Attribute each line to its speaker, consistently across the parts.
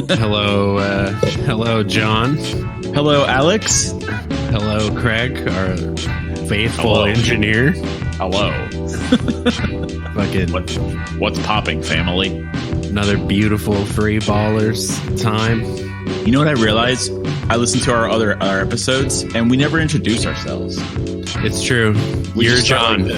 Speaker 1: Hello, Jon.
Speaker 2: Hello, Alex.
Speaker 1: Hello, Craig, our faithful engineer.
Speaker 2: Hello.
Speaker 1: Fucking
Speaker 2: What's popping, family?
Speaker 1: another beautiful free ballers time.
Speaker 2: You know what I realized? I listened to our episodes, and we never introduce ourselves.
Speaker 1: It's true. You're Jon.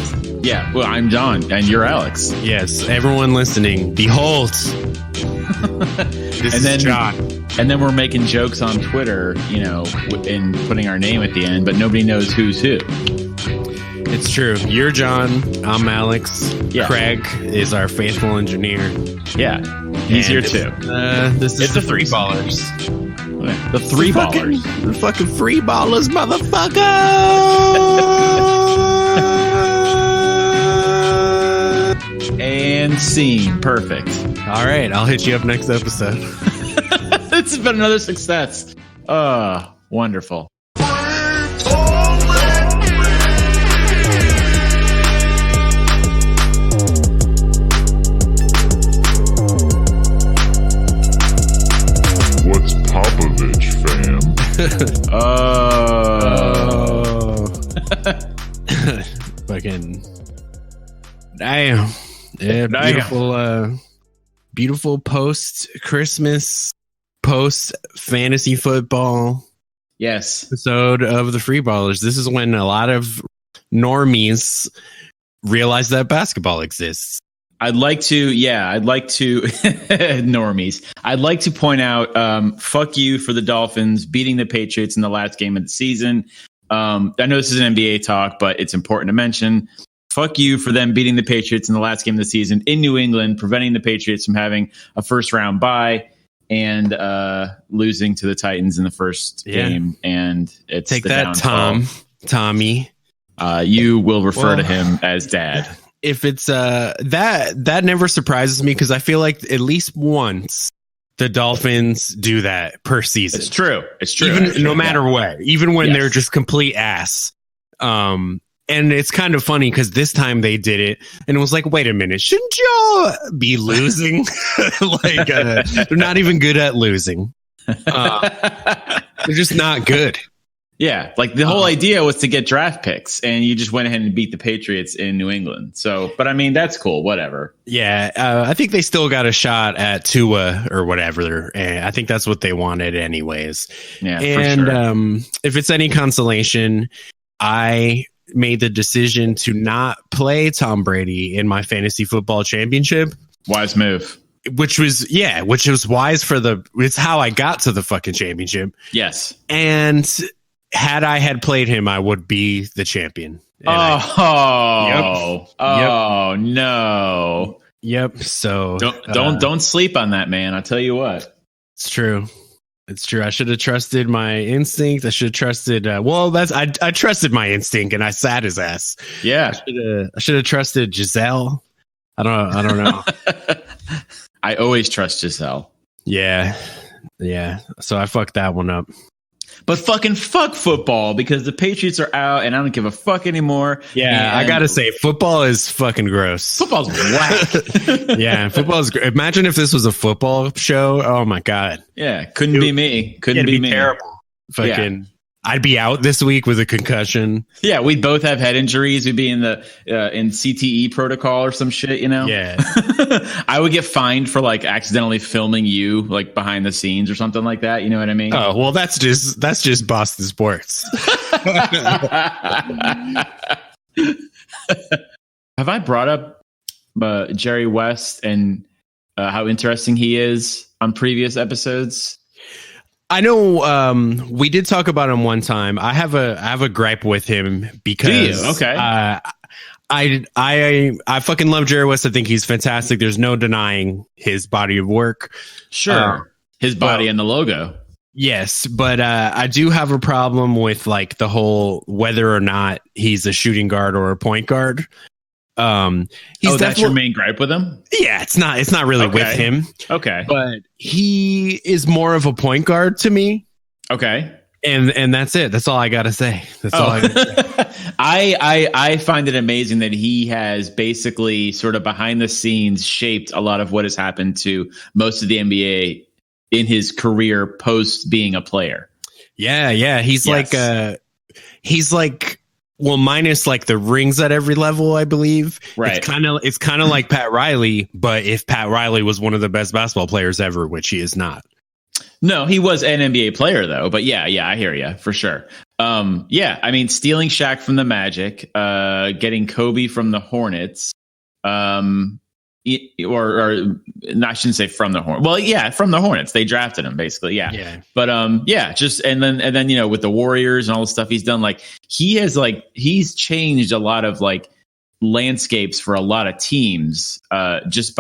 Speaker 2: Yeah, well, I'm Jon, and you're Alex.
Speaker 1: Yes, everyone listening, behold. This is Jon.
Speaker 2: And then we're making jokes on Twitter, you know, and putting our name at the end, but nobody knows who's who.
Speaker 1: It's true. You're Jon. I'm Alex.
Speaker 2: Yeah.
Speaker 1: Craig is our faithful engineer.
Speaker 2: Yeah, he's here too.
Speaker 1: This is the three ballers.
Speaker 2: The three ballers.
Speaker 1: The fucking free ballers, motherfucker!
Speaker 2: And scene. Perfect.
Speaker 1: All right, I'll hit you up next episode.
Speaker 2: This has been another success. Wonderful.
Speaker 3: What's Popovich, fam?
Speaker 1: Fucking damn. Yeah, beautiful post-Christmas, post-fantasy football
Speaker 2: Yes.
Speaker 1: episode of the Free Ballers. This is when a lot of normies realize that basketball exists.
Speaker 2: I'd like to normies. I'd like to point out, fuck you for the Dolphins beating the Patriots in the last game of the season. I know this is an NBA talk, but it's important to mention. Fuck you for them beating the Patriots in the last game of the season in New England, preventing the Patriots from having a first round bye and losing to the Titans in the first game. And it's
Speaker 1: take
Speaker 2: the
Speaker 1: that,
Speaker 2: downfall.
Speaker 1: Tommy.
Speaker 2: You will refer to him as Dad.
Speaker 1: If it's that never surprises me because I feel like at least once the Dolphins do that per season.
Speaker 2: It's true.
Speaker 1: Even
Speaker 2: actually,
Speaker 1: no matter what, even when they're just complete ass. And it's kind of funny because this time they did it and it was like, wait a minute, shouldn't y'all be losing? They're not even good at losing. They're just not good.
Speaker 2: Yeah, like the whole idea was to get draft picks, and you just went ahead and beat the Patriots in New England. So, but I mean, that's cool. Whatever.
Speaker 1: Yeah, I think they still got a shot at Tua or whatever, and I think that's what they wanted, anyways.
Speaker 2: Yeah,
Speaker 1: and
Speaker 2: for sure.
Speaker 1: If it's any consolation, I made the decision to not play Tom Brady in my fantasy football championship.
Speaker 2: Wise move.
Speaker 1: Which was wise it's how I got to the fucking championship.
Speaker 2: Yes.
Speaker 1: And had I had played him, I would be the champion. And
Speaker 2: no.
Speaker 1: Yep. So
Speaker 2: don't sleep on that, man. I'll tell you what.
Speaker 1: It's true. I should have trusted my instinct. I should have trusted. I trusted my instinct, and I sat his ass.
Speaker 2: Yeah.
Speaker 1: I should have trusted Giselle. I don't know.
Speaker 2: I always trust Giselle.
Speaker 1: Yeah. So I fucked that one up.
Speaker 2: But fucking fuck football because the Patriots are out and I don't give a fuck anymore.
Speaker 1: Yeah, I gotta say, football is fucking gross.
Speaker 2: Football's whack.
Speaker 1: Yeah, football's great. Imagine if this was a football show. Oh my god.
Speaker 2: Yeah, couldn't be me. Couldn't be me.
Speaker 1: Terrible. Fucking. I'd be out this week with a concussion.
Speaker 2: Yeah, we both have head injuries. We'd be in the in CTE protocol or some shit, you know?
Speaker 1: Yeah.
Speaker 2: I would get fined for like accidentally filming you like behind the scenes or something like that. You know what I mean?
Speaker 1: Oh, well, that's just Boston sports.
Speaker 2: Have I brought up Jerry West and how interesting he is on previous episodes?
Speaker 1: I know we did talk about him one time. I have a gripe with him because
Speaker 2: okay.
Speaker 1: I fucking love Jerry West. I think he's fantastic. There's no denying his body of work.
Speaker 2: Sure. His body and the logo.
Speaker 1: Yes, but I do have a problem with like the whole whether or not he's a shooting guard or a point guard.
Speaker 2: That's your main gripe with him?
Speaker 1: Yeah, it's not really with him.
Speaker 2: Okay.
Speaker 1: But he is more of a point guard to me.
Speaker 2: Okay.
Speaker 1: And that's it. That's all I gotta say. That's all I gotta say.
Speaker 2: I find it amazing that he has basically sort of behind the scenes shaped a lot of what has happened to most of the NBA in his career post being a player.
Speaker 1: Yeah. He's like well, minus like the rings at every level, I believe.
Speaker 2: Right.
Speaker 1: It's kind of like Pat Riley, but if Pat Riley was one of the best basketball players ever, which he is not.
Speaker 2: No, he was an NBA player though. But yeah, I hear you for sure. I mean, stealing Shaq from the Magic, getting Kobe from the Hornets, or I shouldn't say from the Hornets. Well, yeah, from the Hornets. They drafted him basically. Yeah. But just and then with the Warriors and all the stuff he's done, like he's changed a lot of like landscapes for a lot of teams just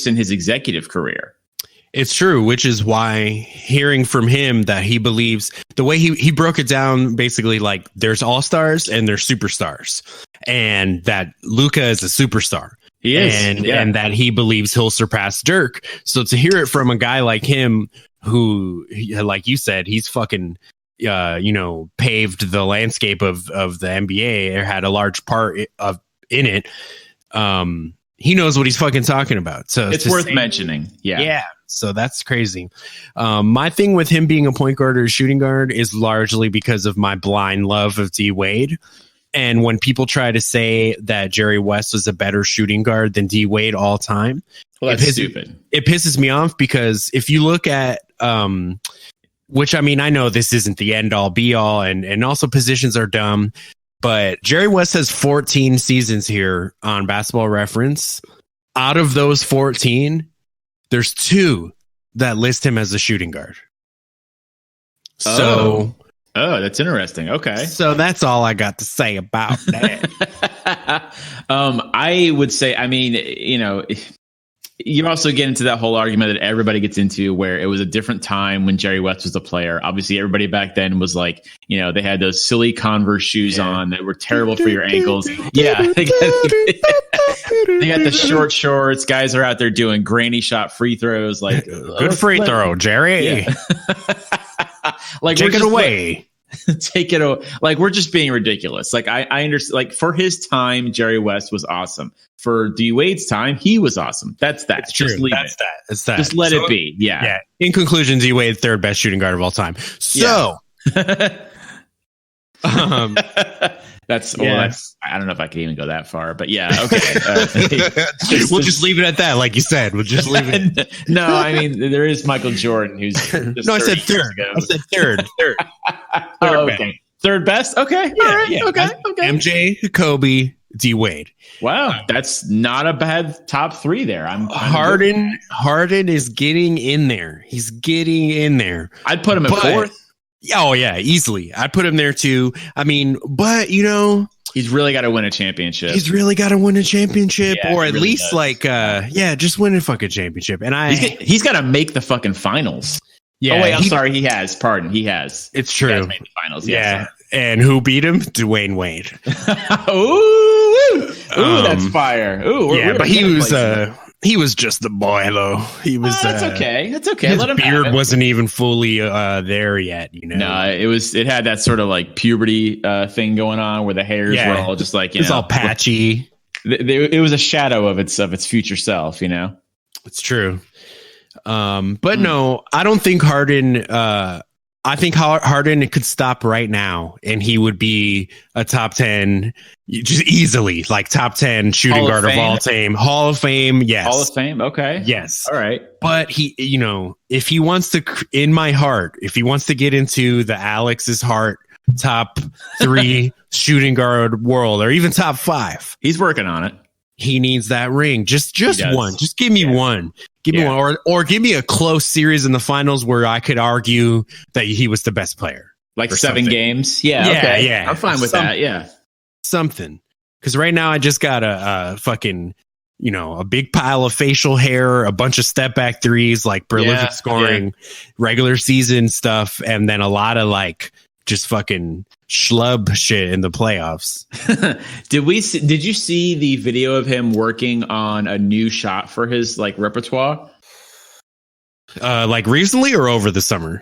Speaker 2: in his executive career.
Speaker 1: It's true, which is why hearing from him that he believes the way he broke it down, basically like there's all-stars and there's superstars, and that Luka is a superstar.
Speaker 2: He is.
Speaker 1: And that he believes he'll surpass Dirk. So to hear it from a guy like him, who, like you said, he's fucking, paved the landscape of the NBA, or had a large part in it. He knows what he's fucking talking about. So
Speaker 2: it's worth mentioning.
Speaker 1: Yeah. So that's crazy. My thing with him being a point guard or a shooting guard is largely because of my blind love of D Wade. And when people try to say that Jerry West was a better shooting guard than D Wade all time,
Speaker 2: well, that's stupid.
Speaker 1: It pisses me off because if you look at, which I mean, I know this isn't the end all be all, and also positions are dumb, but Jerry West has 14 seasons here on Basketball Reference. Out of those 14, there's 2 that list him as a shooting guard. So,
Speaker 2: that's interesting. Okay.
Speaker 1: So that's all I got to say about that.
Speaker 2: I would say, I mean, you also get into that whole argument that everybody gets into where it was a different time when Jerry West was a player. Obviously, everybody back then was like, they had those silly Converse shoes on that were terrible for your ankles. Yeah. They got the short shorts. Guys are out there doing granny shot free throws. Like,
Speaker 1: good free throw, Jerry.
Speaker 2: Yeah. Like,
Speaker 1: take it away.
Speaker 2: Take it away. Like, we're just being ridiculous. Like, I understand. Like, for his time, Jerry West was awesome. For D Wade's time, he was awesome. That's that.
Speaker 1: It's true.
Speaker 2: Just leave
Speaker 1: That's
Speaker 2: it.
Speaker 1: that. It's that.
Speaker 2: Just let it be. Yeah.
Speaker 1: In conclusion, D Wade, third best shooting guard of all time. So,
Speaker 2: that's I don't know if I could even go that far, but yeah, okay.
Speaker 1: We'll just leave it at that, like you said. We'll just leave it.
Speaker 2: No, I mean there is Michael Jordan, who's
Speaker 1: no. I said third. I said third.
Speaker 2: Okay. Third best. Okay.
Speaker 1: Yeah,
Speaker 2: all right.
Speaker 1: yeah.
Speaker 2: Okay.
Speaker 1: MJ, Kobe, D Wade.
Speaker 2: Wow, that's not a bad top 3 there.
Speaker 1: Harden is getting in there. He's getting in there.
Speaker 2: I'd put him at 4th.
Speaker 1: Oh yeah, easily. I'd put him there too. I mean, but
Speaker 2: he's really got to win a championship.
Speaker 1: Or at
Speaker 2: really
Speaker 1: least
Speaker 2: does.
Speaker 1: just win a fucking championship. And
Speaker 2: he's got to make the fucking finals.
Speaker 1: Yeah.
Speaker 2: Oh wait, I'm sorry. He has. Pardon. He has.
Speaker 1: It's true.
Speaker 2: He has made the finals.
Speaker 1: Yeah.
Speaker 2: Yes,
Speaker 1: and who beat him? Dwayne Wade.
Speaker 2: Ooh, that's fire. Ooh,
Speaker 1: but he was just the boy though. He was.
Speaker 2: That's okay. That's okay.
Speaker 1: His
Speaker 2: Let him
Speaker 1: beard wasn't even fully there yet.
Speaker 2: No, it had that sort of like puberty thing going on where the hairs were all just like
Speaker 1: it's all patchy.
Speaker 2: It was a shadow of its future self.
Speaker 1: It's true. But no, I don't think Harden. I think Harden could stop right now, and he would be a top 10, just easily, like top 10 shooting guard of all time. Hall of Fame, yes.
Speaker 2: Hall of Fame, okay.
Speaker 1: Yes.
Speaker 2: All right.
Speaker 1: But he, if he wants to, in my heart, if he wants to get into the Alex's heart top 3 shooting guard world, or even top 5.
Speaker 2: He's working on it.
Speaker 1: He needs that ring. Just one. Just give me one. Give me one, or give me a close series in the finals where I could argue that he was the best player.
Speaker 2: Like 7 games.
Speaker 1: Yeah.
Speaker 2: Okay.
Speaker 1: Yeah.
Speaker 2: I'm fine with that. Yeah.
Speaker 1: Something. Because right now I just got a fucking, a big pile of facial hair, a bunch of step back threes, like prolific scoring, regular season stuff, and then a lot of like just fucking schlub shit in the playoffs.
Speaker 2: Did you see the video of him working on a new shot for his like repertoire?
Speaker 1: Like recently or over the summer?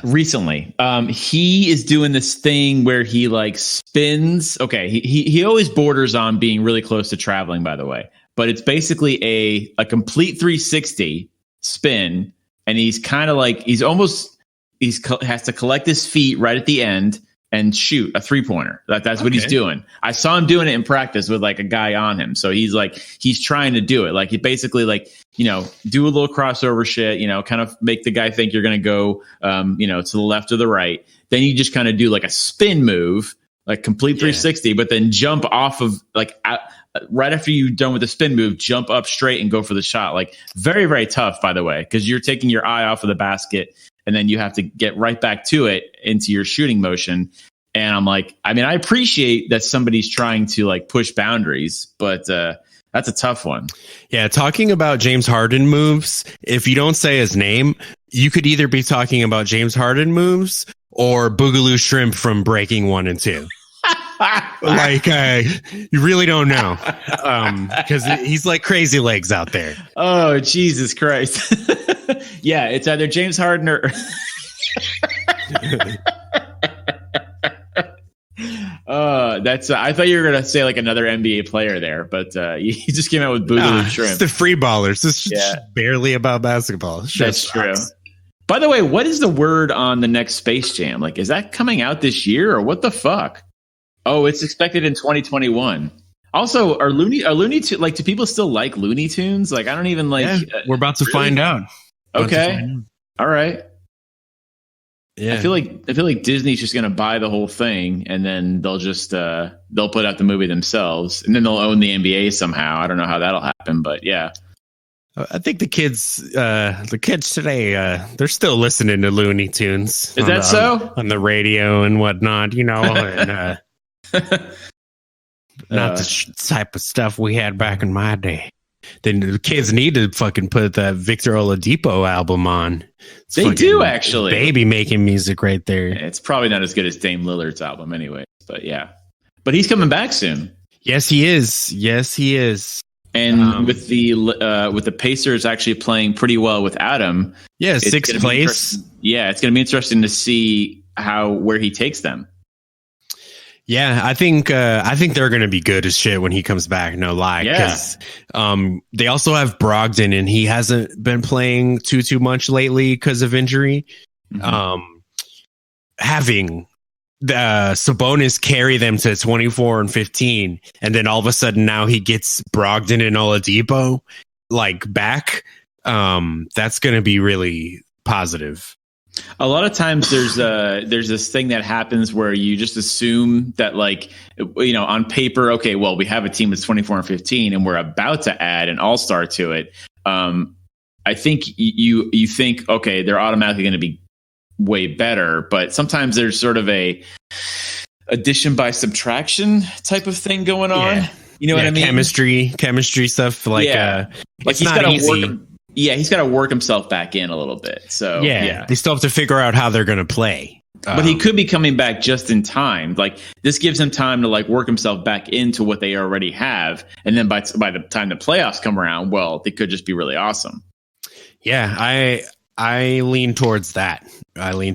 Speaker 2: Recently, he is doing this thing where he like spins. Okay, he always borders on being really close to traveling, by the way. But it's basically a complete 360 spin, and he's kind of like has to collect his feet right at the end and shoot a 3-pointer. That's what he's doing. I saw him doing it in practice with like a guy on him. So he's trying to do it. Like he basically do a little crossover shit, kind of make the guy think you're going to go, to the left or the right. Then you just kind of do like a spin move, like complete 360, but then jump off of right after you're done with the spin move, jump up straight and go for the shot. Like very, very tough, by the way, because you're taking your eye off of the basket. And then you have to get right back to it into your shooting motion. And I'm like, I appreciate that somebody's trying to like push boundaries, but that's a tough one.
Speaker 1: Yeah. Talking about James Harden moves, if you don't say his name, you could either be talking about James Harden moves or Boogaloo Shrimp from Breaking 1 and 2. You really don't know. Because he's like Crazy Legs out there.
Speaker 2: Oh, Jesus Christ. Yeah, it's either James Harden or I thought you were gonna say like another NBA player there, but you just came out with Boogaloo Shrimp.
Speaker 1: It's the free ballers. It's just barely about basketball.
Speaker 2: That's true. By the way, what is the word on the next Space Jam? Like, is that coming out this year or what the fuck? Oh, it's expected in 2021. Also, are Looney Tunes, like, do people still like Looney Tunes? Like, I don't even like.
Speaker 1: Yeah, we're about to find out.
Speaker 2: Okay. All right.
Speaker 1: Yeah.
Speaker 2: I feel like Disney's just going to buy the whole thing, and then they'll just they'll put out the movie themselves, and then they'll own the NBA somehow. I don't know how that'll happen, but yeah.
Speaker 1: I think the kids today, they're still listening to Looney Tunes.
Speaker 2: Is that so?
Speaker 1: On the radio and whatnot, and not the type of stuff we had back in my day. Then the kids need to fucking put the Victor Oladipo album on.
Speaker 2: They do, actually.
Speaker 1: Baby making music right there.
Speaker 2: It's probably not as good as Dame Lillard's album anyway, but yeah. But he's coming back soon.
Speaker 1: Yes, he is.
Speaker 2: And with the Pacers actually playing pretty well without him.
Speaker 1: Yeah, sixth place.
Speaker 2: Yeah, it's going to be interesting to see where he takes them.
Speaker 1: Yeah, I think they're going to be good as shit when he comes back. No lie.
Speaker 2: Yeah.
Speaker 1: They also have Brogdon, and he hasn't been playing too much lately because of injury. Mm-hmm. Having Sabonis carry them to 24 and 15, and then all of a sudden now he gets Brogdon and Oladipo back. That's going to be really positive.
Speaker 2: A lot of times there's this thing that happens where you just assume that on paper, okay, well, we have a team that's 24 and 15 and we're about to add an all-star to it. I think you think, okay, they're automatically going to be way better, but sometimes there's sort of a addition by subtraction type of thing going on.
Speaker 1: Yeah.
Speaker 2: You know what I mean?
Speaker 1: Chemistry stuff.
Speaker 2: He's got to work. Yeah, he's got to work himself back in a little bit. So yeah,
Speaker 1: they still have to figure out how they're going to play.
Speaker 2: But he could be coming back just in time. Like, this gives him time to work himself back into what they already have, and then by the time the playoffs come around, well, they could just be really awesome.
Speaker 1: Yeah, I lean towards that.
Speaker 2: Okay.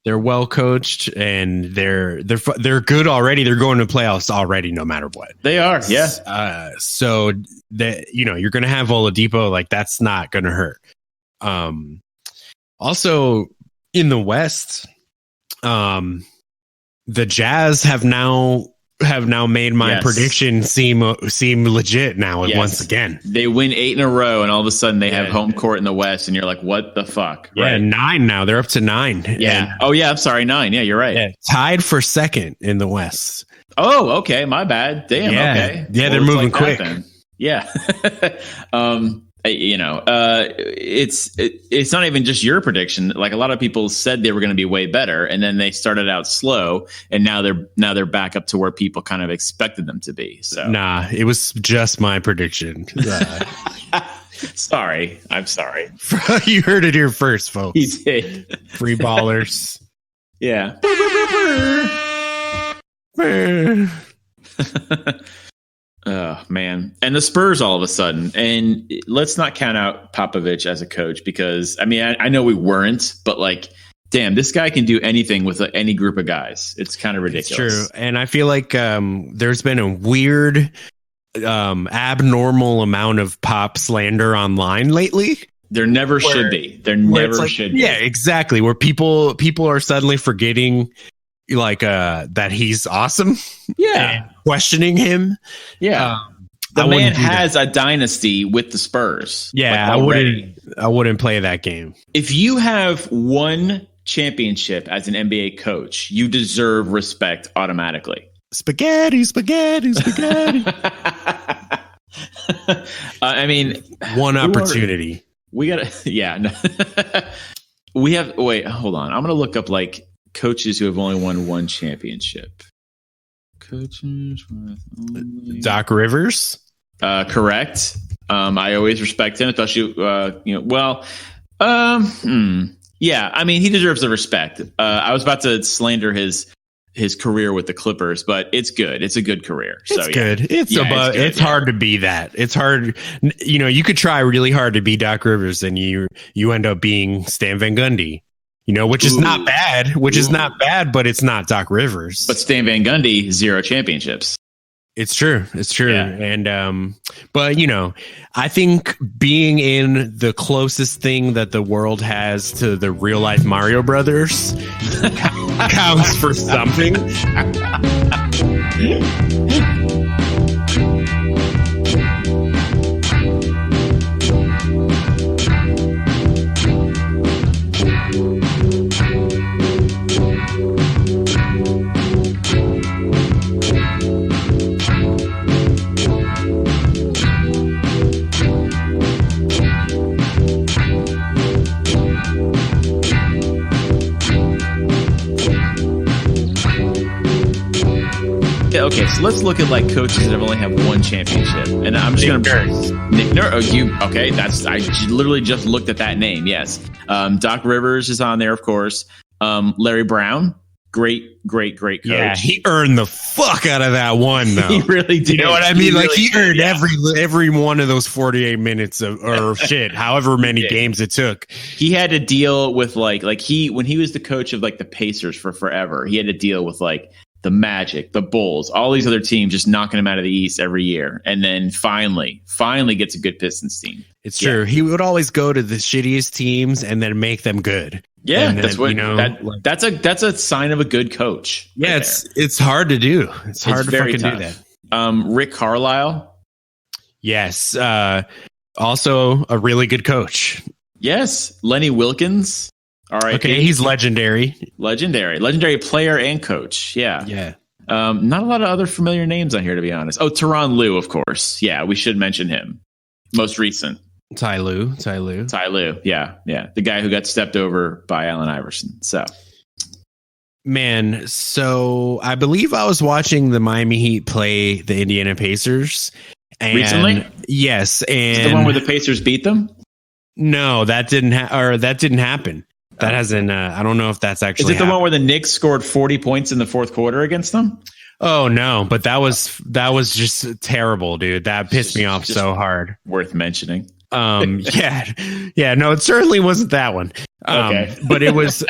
Speaker 1: They're well coached and they're good already. They're going to playoffs already, no matter what.
Speaker 2: They are, yeah.
Speaker 1: So that you're going to have Oladipo, that's not going to hurt. Also in the West, the Jazz have now made my prediction seem legit now. Yes. Once again,
Speaker 2: they win 8 in a row, and all of a sudden they have home court in the West, and you're like, what the fuck?
Speaker 1: Yeah, right. 9 now. They're up to 9.
Speaker 2: Yeah. Oh yeah, I'm sorry, 9. Yeah, you're right. Yeah,
Speaker 1: tied for second in the West.
Speaker 2: Oh, okay, my bad. Damn.
Speaker 1: Yeah.
Speaker 2: Okay.
Speaker 1: Yeah, they're moving quick.
Speaker 2: Yeah. It's not even just your prediction. Like, a lot of people said they were going to be way better, and then they started out slow, and now they're back up to where people kind of expected them to be. So
Speaker 1: nah, it was just my prediction.
Speaker 2: Sorry, I'm sorry.
Speaker 1: You heard it here first, folks.
Speaker 2: He did.
Speaker 1: Free ballers.
Speaker 2: Yeah. Oh, man. And the Spurs all of a sudden. And let's not count out Popovich as a coach because, I mean, I know we weren't, but like, damn, this guy can do anything with any group of guys. It's kind of ridiculous.
Speaker 1: It's true. And I feel like there's been a weird, abnormal amount of Pop slander online lately.
Speaker 2: There never should be. There never should be.
Speaker 1: Yeah, exactly. Where people are suddenly forgetting like that he's awesome.
Speaker 2: Yeah.
Speaker 1: Questioning him.
Speaker 2: Yeah. The man has a dynasty with the Spurs.
Speaker 1: Yeah, I wouldn't play that game.
Speaker 2: If you have one championship as an NBA coach, you deserve respect automatically.
Speaker 1: Spaghetti.
Speaker 2: I mean,
Speaker 1: one opportunity.
Speaker 2: We gotta, yeah. No. We have, wait, hold on. I'm going to look up like coaches who have only won one championship. Coaches with only...
Speaker 1: Doc Rivers?
Speaker 2: Correct. I always respect him, especially, yeah, I mean, he deserves the respect. I was about to slander his career with the Clippers, but it's good. It's a good career.
Speaker 1: It's good. It's hard to be that. It's hard. You could try really hard to be Doc Rivers and you end up being Stan Van Gundy, which is not bad, but it's not Doc Rivers.
Speaker 2: But Stan Van Gundy, 0 championships.
Speaker 1: It's true. Yeah. And, but I think being in the closest thing that the world has to the real life Mario Brothers counts for something.
Speaker 2: Okay, so let's look at like coaches that have only have one championship, and I'm just going to Nick Nurse. Okay? I literally just looked at that name. Yes, Doc Rivers is on there, of course. Larry Brown, great coach.
Speaker 1: Yeah, he earned the fuck out of that one, though.
Speaker 2: He really did.
Speaker 1: You know what I mean? He earned every one of those 48 minutes or shit, however many games it took.
Speaker 2: He had to deal with when he was the coach of like the Pacers for forever. He had to deal with like the Magic, the Bulls, all these other teams just knocking him out of the East every year. And then finally gets a good Pistons team.
Speaker 1: It's true. He would always go to the shittiest teams and then make them good.
Speaker 2: Yeah, that's what that's a sign of a good coach.
Speaker 1: Yeah, it's hard to do. It's hard to fucking do that.
Speaker 2: Rick Carlisle.
Speaker 1: Yes. Also a really good coach.
Speaker 2: Yes. Lenny Wilkins. All right.
Speaker 1: Okay, he's legendary.
Speaker 2: Legendary player and coach. Yeah.
Speaker 1: Yeah.
Speaker 2: Not a lot of other familiar names on here, to be honest. Oh, Tyronn Lue, of course. Yeah, we should mention him. Most recent.
Speaker 1: Ty Lue.
Speaker 2: Yeah. The guy who got stepped over by Allen Iverson. So,
Speaker 1: man, I believe I was watching the Miami Heat play the Indiana Pacers. And
Speaker 2: recently?
Speaker 1: Yes. And
Speaker 2: is it the one where the Pacers beat them?
Speaker 1: No, that didn't happen. That hasn't. I don't know if that's actually.
Speaker 2: Is it the one where the Knicks scored 40 points in the fourth quarter against them?
Speaker 1: Oh no, but that was just terrible, dude. That pissed me off so hard.
Speaker 2: Worth mentioning.
Speaker 1: Yeah. No, it certainly wasn't that one.
Speaker 2: Okay,
Speaker 1: but it was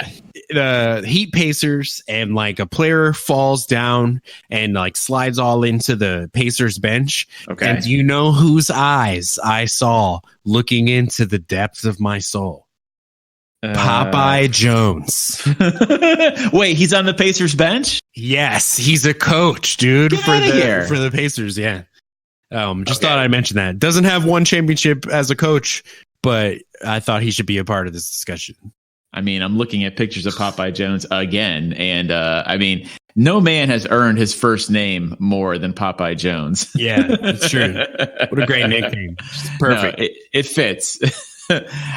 Speaker 1: the Heat Pacers, and like a player falls down and like slides all into the Pacers bench.
Speaker 2: Okay,
Speaker 1: and do you know whose eyes I saw looking into the depths of my soul? Popeye Jones.
Speaker 2: Wait, he's on the Pacers bench?
Speaker 1: Yes, he's a coach, dude, for the Pacers. Yeah. Thought I'd mention that. Doesn't have one championship as a coach, but I thought he should be a part of this discussion.
Speaker 2: I mean, I'm looking at pictures of Popeye Jones again, and I mean, no man has earned his first name more than Popeye Jones.
Speaker 1: Yeah, it's true. What a great nickname. Perfect.
Speaker 2: No, it fits.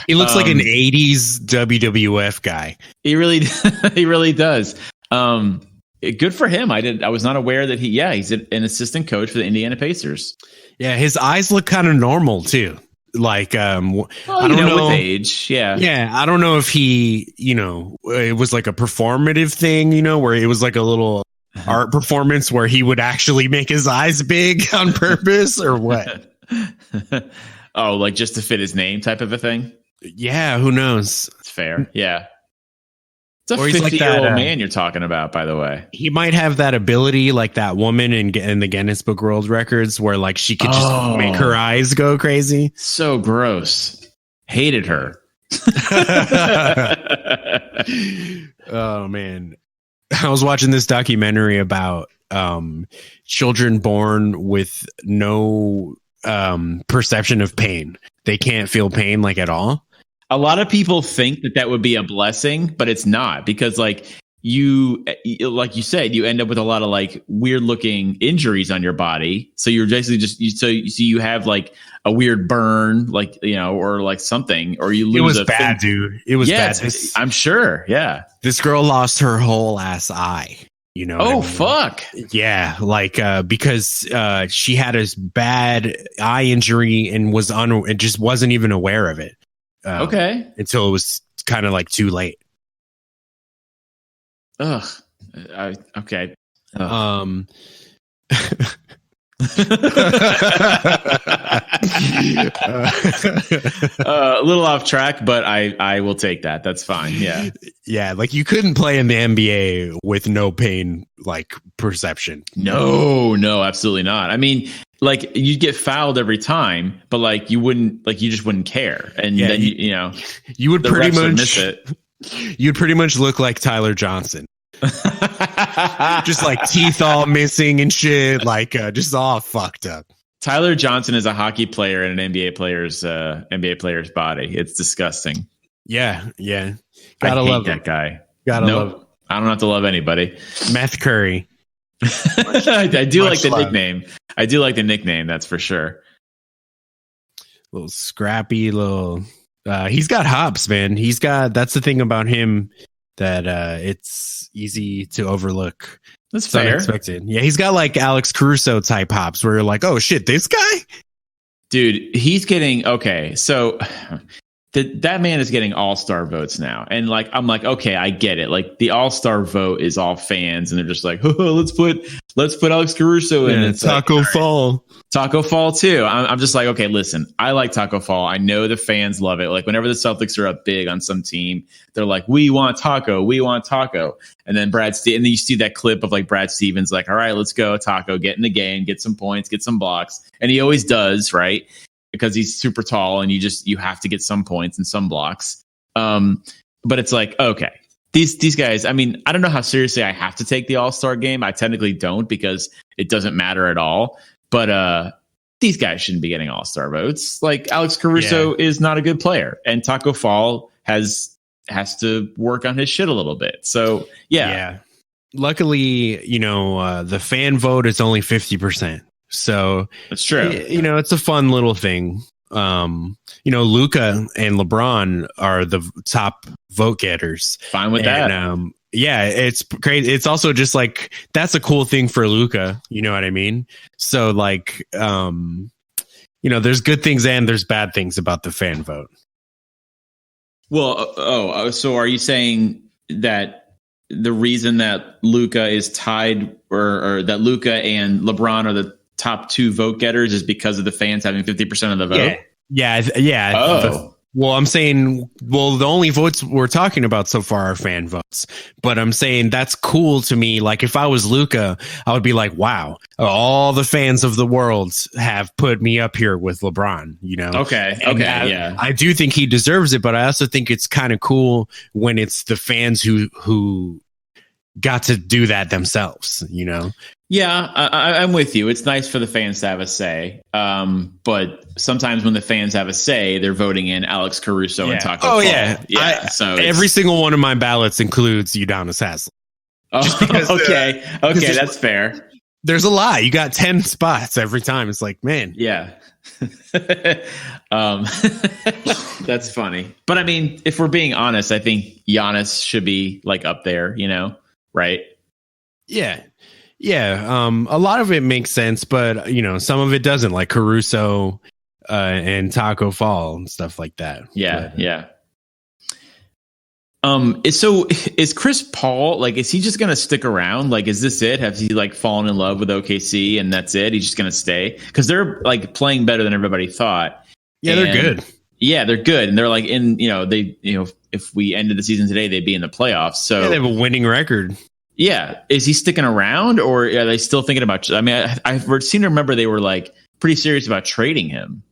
Speaker 1: He looks like an 80s WWF guy.
Speaker 2: He really does. Good for him. I was not aware that he's an assistant coach for the Indiana Pacers.
Speaker 1: Yeah, his eyes look kind of normal too. Like, I don't know
Speaker 2: with age. Yeah.
Speaker 1: Yeah. I don't know if he, it was like a performative thing, where it was like a little art performance where he would actually make his eyes big on purpose or what?
Speaker 2: Oh, like just to fit his name type of a thing?
Speaker 1: Yeah, who knows?
Speaker 2: It's fair. Yeah. It's a
Speaker 1: Or he's like
Speaker 2: 50-year-old
Speaker 1: that,
Speaker 2: man you're talking about, by the way.
Speaker 1: He might have that ability like that woman in the Guinness Book World Records where like she could just make her eyes go crazy.
Speaker 2: So gross. Hated her.
Speaker 1: Oh man. I was watching this documentary about children born with no perception of pain. They can't feel pain like at all.
Speaker 2: A lot of people think that would be a blessing, but it's not, because like you said, you end up with a lot of like weird looking injuries on your body. So you're basically you have like a weird burn, like, you know, or like something, or you lose.
Speaker 1: It was bad, dude. It was bad.
Speaker 2: I'm sure. Yeah.
Speaker 1: This girl lost her whole ass eye. You know?
Speaker 2: Oh, fuck.
Speaker 1: Yeah. Like, because she had a bad eye injury and just wasn't even aware of it.
Speaker 2: Okay.
Speaker 1: Until it was kind of like too late.
Speaker 2: Ugh. Okay.
Speaker 1: A
Speaker 2: little off track, but I will take that. That's fine. Yeah.
Speaker 1: Yeah. Like you couldn't play in the NBA with no pain, like perception.
Speaker 2: No, absolutely not. I mean, like you'd get fouled every time, but like you just wouldn't care. And then
Speaker 1: you would pretty much
Speaker 2: miss it.
Speaker 1: You'd pretty much look like Tyler Johnson. Just like teeth all missing and shit, like just all fucked up.
Speaker 2: Tyler Johnson is a hockey player in an NBA player's body. It's disgusting.
Speaker 1: Yeah.
Speaker 2: Gotta love that guy.
Speaker 1: Love him.
Speaker 2: I don't have to love anybody.
Speaker 1: Meth Curry.
Speaker 2: I do like the nickname. I do like the nickname, that's for sure.
Speaker 1: Little scrappy, he's got hops, man. That's the thing about him that it's easy to overlook.
Speaker 2: That's fair.
Speaker 1: Unexpected. Yeah, he's got like Alex Caruso type hops where you're like, oh shit, this guy?
Speaker 2: Dude, he's getting okay. So that man is getting all-star votes now. And like, I'm like, okay, I get it. Like the all-star vote is all fans and they're just like, oh, let's put Alex Caruso in. It's
Speaker 1: Taco
Speaker 2: like,
Speaker 1: Fall.
Speaker 2: Taco Fall too. I'm just like, okay, listen, I like Taco Fall. I know the fans love it. Like whenever the Celtics are up big on some team, they're like, we want Taco. And then and then you see that clip of like Brad Stevens, like, all right, let's go Taco, get in the game, get some points, get some blocks. And he always does, right? Because he's super tall and you have to get some points and some blocks. But it's like, okay, these guys, I mean, I don't know how seriously I have to take the All-Star game. I technically don't because it doesn't matter at all. But these guys shouldn't be getting all-star votes. Like Alex Caruso is not a good player, and Taco Fall has to work on his shit a little bit. So yeah.
Speaker 1: Luckily, the fan vote is only 50%. So
Speaker 2: that's true.
Speaker 1: It's a fun little thing. Luka and LeBron are the top vote getters.
Speaker 2: Fine with that.
Speaker 1: Yeah, it's crazy. It's also just like that's a cool thing for Luka. You know what I mean? So like, there's good things and there's bad things about the fan vote.
Speaker 2: Well, so are you saying that the reason that Luka is tied, or that Luka and LeBron are the top two vote getters, is because of the fans having 50% of the vote?
Speaker 1: Yeah.
Speaker 2: Oh.
Speaker 1: I'm saying, the only votes we're talking about so far are fan votes. But I'm saying that's cool to me. Like, if I was Luka, I would be like, wow, all the fans of the world have put me up here with LeBron,
Speaker 2: Okay. Yeah.
Speaker 1: I do think he deserves it, but I also think it's kind of cool when it's the fans who got to do that themselves,
Speaker 2: Yeah, I'm with you. It's nice for the fans to have a say. But sometimes when the fans have a say, they're voting in Alex Caruso and Taco Fall.
Speaker 1: Yeah. So every single one of my ballots includes Udonis Haslem.
Speaker 2: Oh, okay. That's fair.
Speaker 1: There's a lot. You got 10 spots every time. It's like, man.
Speaker 2: Yeah. That's funny. But I mean, if we're being honest, I think Giannis should be like up there, right?
Speaker 1: Yeah. Yeah, a lot of it makes sense, but some of it doesn't, like Caruso and Taco Fall and stuff like that.
Speaker 2: Yeah. Is Chris Paul, like, is he just going to stick around? Like, is this it? Has he like fallen in love with OKC and that's it? He's just going to stay? Because they're like playing better than everybody thought.
Speaker 1: Yeah, they're good.
Speaker 2: Yeah, they're good. And they're like if we ended the season today, they'd be in the playoffs. So
Speaker 1: yeah, they have a winning record.
Speaker 2: Yeah. Is he sticking around or are they still thinking about, I mean, I've seem to remember they were like pretty serious about trading him.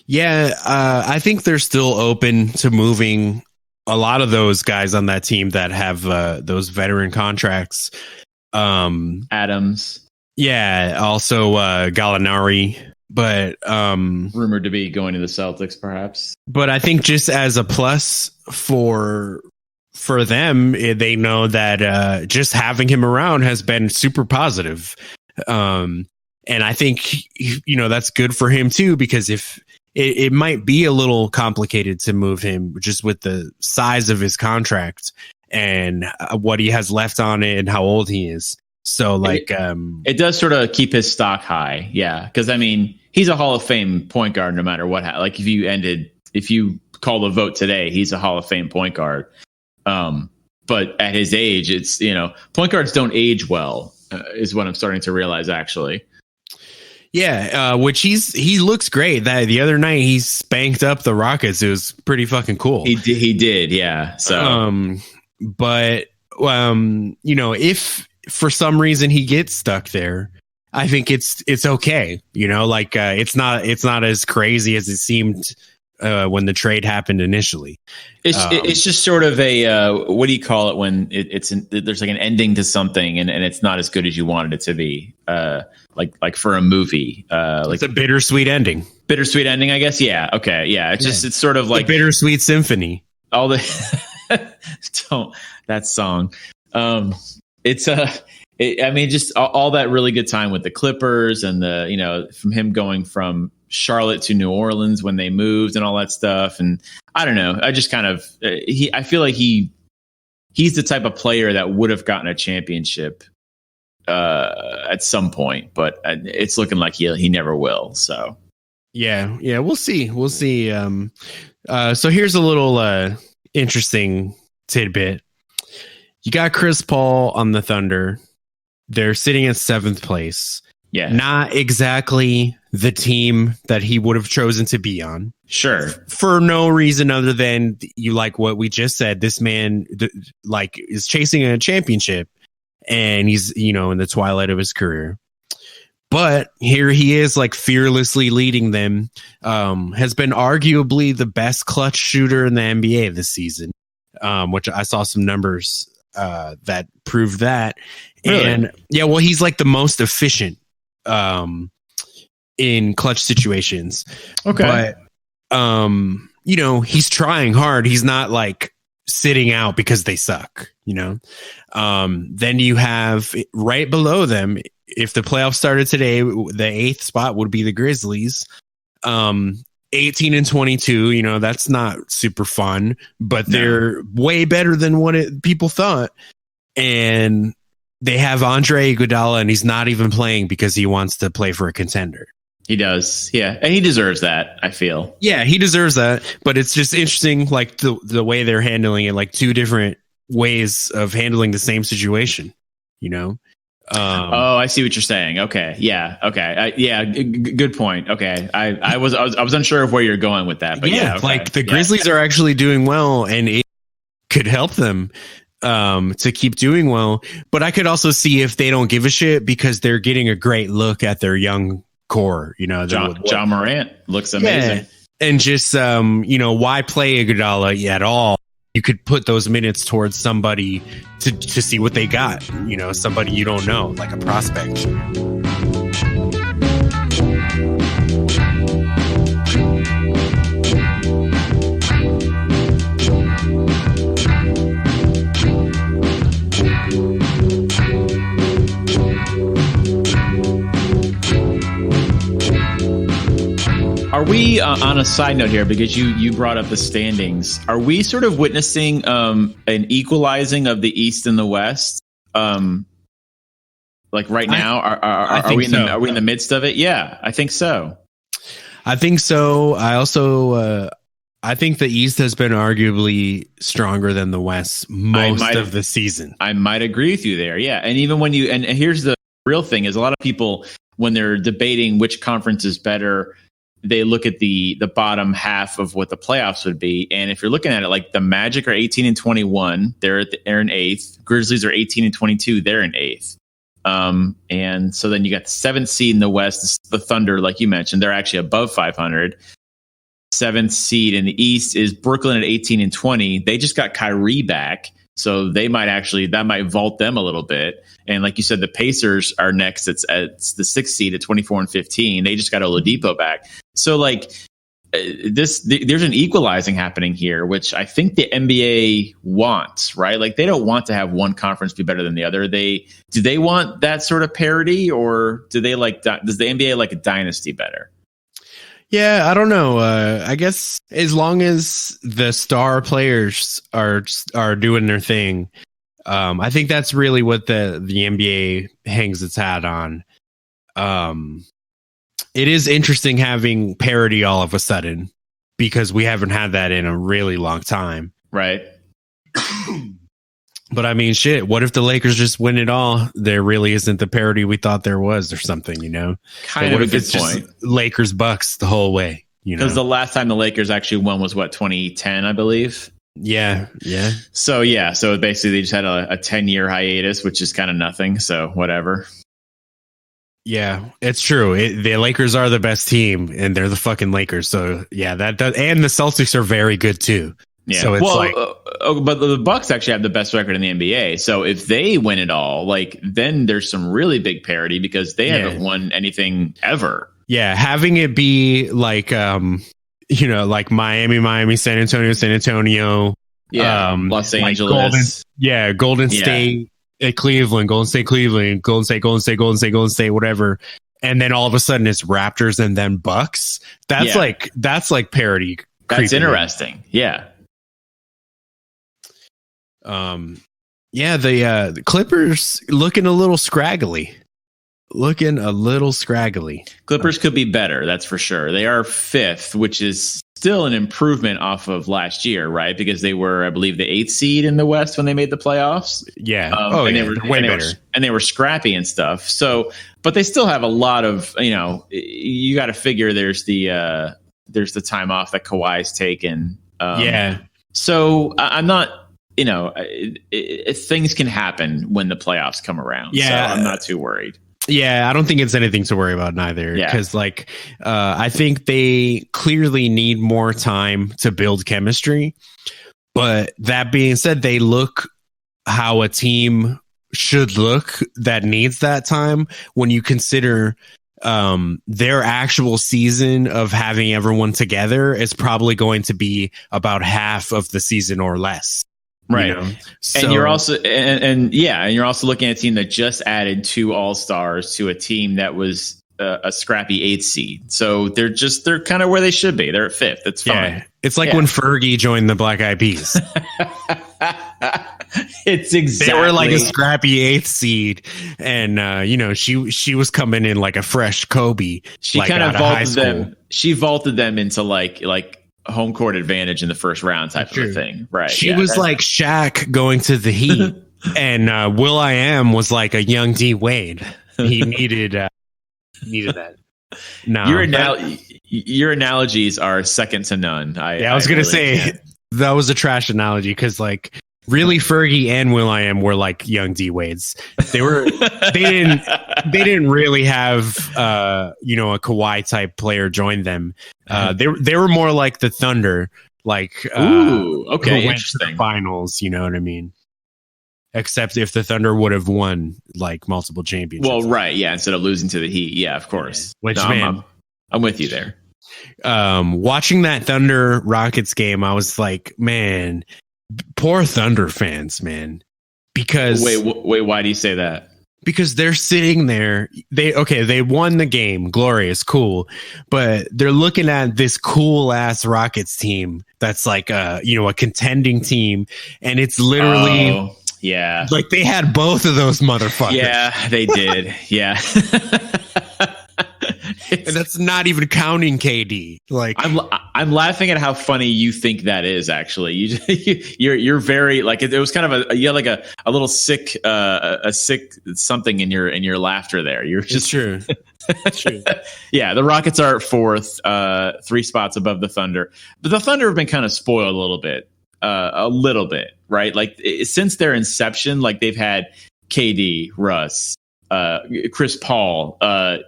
Speaker 1: Yeah, I think they're still open to moving a lot of those guys on that team that have those veteran contracts.
Speaker 2: Adams.
Speaker 1: Yeah, also Gallinari, but
Speaker 2: rumored to be going to the Celtics, perhaps.
Speaker 1: But I think just as a plus for them, they know that just having him around has been super positive. And I think, that's good for him too, because if it might be a little complicated to move him just with the size of his contract and what he has left on it and how old he is. So
Speaker 2: it does sort of keep his stock high. Yeah. Cause I mean, he's a Hall of Fame point guard no matter what. Like if you call the vote today, he's a Hall of Fame point guard. But at his age, it's, point guards don't age well, is what I'm starting to realize actually.
Speaker 1: Yeah, which he looks great. That the other night he spanked up the Rockets. It was pretty fucking cool.
Speaker 2: He did, yeah. So,
Speaker 1: if for some reason he gets stuck there, I think it's okay. It's not as crazy as it seemed when the trade happened initially.
Speaker 2: It's just sort of a what do you call it when there's like an ending to something and it's not as good as you wanted it to be. Like for a movie,
Speaker 1: it's a bittersweet ending.
Speaker 2: Bittersweet ending, I guess. Yeah. Okay. Yeah. It's sort of like
Speaker 1: the bittersweet symphony.
Speaker 2: All the that song. Just all that really good time with the Clippers and from him going from Charlotte to New Orleans when they moved and all that stuff. And I don't know. I just kind of I feel like he's the type of player that would have gotten a championship at some point, but it's looking like he never will. So
Speaker 1: yeah, we'll see. So here's a little interesting tidbit. You got Chris Paul on the Thunder. They're sitting in 7th place.
Speaker 2: Yeah,
Speaker 1: not exactly the team that he would have chosen to be on.
Speaker 2: Sure,
Speaker 1: for no reason other than like what we just said. This man is chasing a championship. And he's, in the twilight of his career. But here he is, like, fearlessly leading them. Has been arguably the best clutch shooter in the NBA this season, which I saw some numbers that prove that.
Speaker 2: Really?
Speaker 1: And, yeah, well, he's, like, the most efficient in clutch situations.
Speaker 2: Okay.
Speaker 1: But, he's trying hard. He's not, like, sitting out because they suck, then you have right below them, if the playoffs started today, the 8th spot would be the Grizzlies. 18 and 22, that's not super fun, but they're way better than what people thought. And they have Andre Iguodala, and he's not even playing because he wants to play for a contender.
Speaker 2: He does. Yeah. And he deserves that, I feel.
Speaker 1: Yeah, he deserves that. But it's just interesting, like the way they're handling it, like two different ways of handling the same situation,
Speaker 2: I see what you're saying. Okay. Yeah. Okay. Good point. Okay. I was unsure of where you're going with that, but yeah. Okay.
Speaker 1: Like the Grizzlies are actually doing well, and it could help them to keep doing well. But I could also see if they don't give a shit because they're getting a great look at their young core.
Speaker 2: John Morant looks amazing.
Speaker 1: Yeah. And just why play Iguodala at all? You could put those minutes towards somebody to see what they got. Somebody you don't know, like a prospect.
Speaker 2: Are we on a side note here, because you brought up the standings? Are we sort of witnessing an equalizing of the East and the West? Like right now, are we in the midst of it? Yeah, I think so.
Speaker 1: I think so. I also I think the East has been arguably stronger than the West most of the season.
Speaker 2: I might agree with you there. Yeah. And even when and here's the real thing is a lot of people, when they're debating which conference is better, they look at the bottom half of what the playoffs would be. And if you're looking at it, like the Magic are 18-21, they're in 8th. Grizzlies are 18-22, they're in 8th. And so then you got the 7th seed in the West, the Thunder, like you mentioned, they're actually above 500. 7th seed in the East is Brooklyn at 18-20. They just got Kyrie back, so that might vault them a little bit. And like you said, the Pacers are next. It's the 6th seed at 24-15. They just got Oladipo back. So like there's an equalizing happening here, which I think the NBA wants, right? Like they don't want to have one conference be better than the other. Do they want that sort of parity, or does the NBA like a dynasty better?
Speaker 1: Yeah, I don't know. I guess as long as the star players are doing their thing, I think that's really what the NBA hangs its hat on. It is interesting having parity all of a sudden because we haven't had that in a really long time.
Speaker 2: Right.
Speaker 1: But I mean, shit, what if the Lakers just win it all? There really isn't the parity we thought there was or something, you know?
Speaker 2: Kind of a good point.
Speaker 1: Lakers Bucks the whole way, you know?
Speaker 2: Because the last time the Lakers actually won was 2010, I believe.
Speaker 1: Yeah.
Speaker 2: So basically they just had a 10-year hiatus, which is kind of nothing. So whatever.
Speaker 1: Yeah, it's true. The Lakers are the best team, and they're the fucking Lakers. So yeah, that does. And the Celtics are very good too.
Speaker 2: Yeah.
Speaker 1: So it's
Speaker 2: but the Bucks actually have the best record in the NBA. So if they win it all, like then there's some really big parity because they haven't won anything ever.
Speaker 1: Yeah, having it be like like Miami, San Antonio.
Speaker 2: Yeah, Los Angeles.
Speaker 1: Golden State. At Cleveland, Golden State, whatever. And then all of a sudden it's Raptors and then Bucks. That's like parity.
Speaker 2: That's interesting. Yeah.
Speaker 1: The Clippers looking a little scraggly.
Speaker 2: Clippers could be better, that's for sure. They are 5th, which is still an improvement off of last year, right? Because they were, I believe, the 8th seed in the West when they made the playoffs.
Speaker 1: Yeah.
Speaker 2: They were way better. And they were scrappy and stuff. So, but they still have a lot of, you got to figure there's the time off that Kawhi's taken. So I'm not, things can happen when the playoffs come around.
Speaker 1: Yeah.
Speaker 2: So I'm not too worried.
Speaker 1: Yeah, I don't think it's anything to worry about neither. Because I think they clearly need more time to build chemistry. But that being said, they look how a team should look that needs that time when you consider their actual season of having everyone together is probably going to be about half of the season or less.
Speaker 2: Right. So, and you're also you're also looking at a team that just added 2 all-stars to a team that was a scrappy 8th seed. So they're kind of where they should be. They're at 5th. It's fine. Yeah.
Speaker 1: It's like when Fergie joined the Black Eyed Peas.
Speaker 2: It's exactly.
Speaker 1: They were like a scrappy 8th seed, and she was coming in like a fresh Kobe.
Speaker 2: She kind of vaulted them. She vaulted them into like home court advantage in the first round type of a thing, right?
Speaker 1: She was like Shaq going to the Heat, and will.i.am was like a young D Wade. He needed that. No,
Speaker 2: your analogies are second to none.
Speaker 1: I was gonna say that was a trash analogy because like really Fergie and will.i.am were like young D Wades. They didn't really have a Kawhi type player join them. They were more like the Thunder, like
Speaker 2: who went
Speaker 1: to the finals. You know what I mean? Except if the Thunder would have won like multiple championships.
Speaker 2: Well, right, yeah. Instead of losing to the Heat, yeah, of course. I'm with you there.
Speaker 1: Watching that Thunder Rockets game, I was like, man, poor Thunder fans, man. Because
Speaker 2: wait, why do you say that?
Speaker 1: Because they're sitting there. They won the game, glorious, cool, but they're looking at this cool ass Rockets team that's like a contending team, and it's literally like they had both of those motherfuckers.
Speaker 2: Yeah, they did. Yeah.
Speaker 1: And that's not even counting KD. Like
Speaker 2: I'm laughing at how funny you think that is. Actually, you're very like it was kind of you had like a little sick sick something in your laughter there. You're just
Speaker 1: true. It's true.
Speaker 2: Yeah, the Rockets are 4th, 3 spots above the Thunder, but the Thunder have been kind of spoiled a little bit, right? Like since their inception, like they've had KD, Russ, Chris Paul,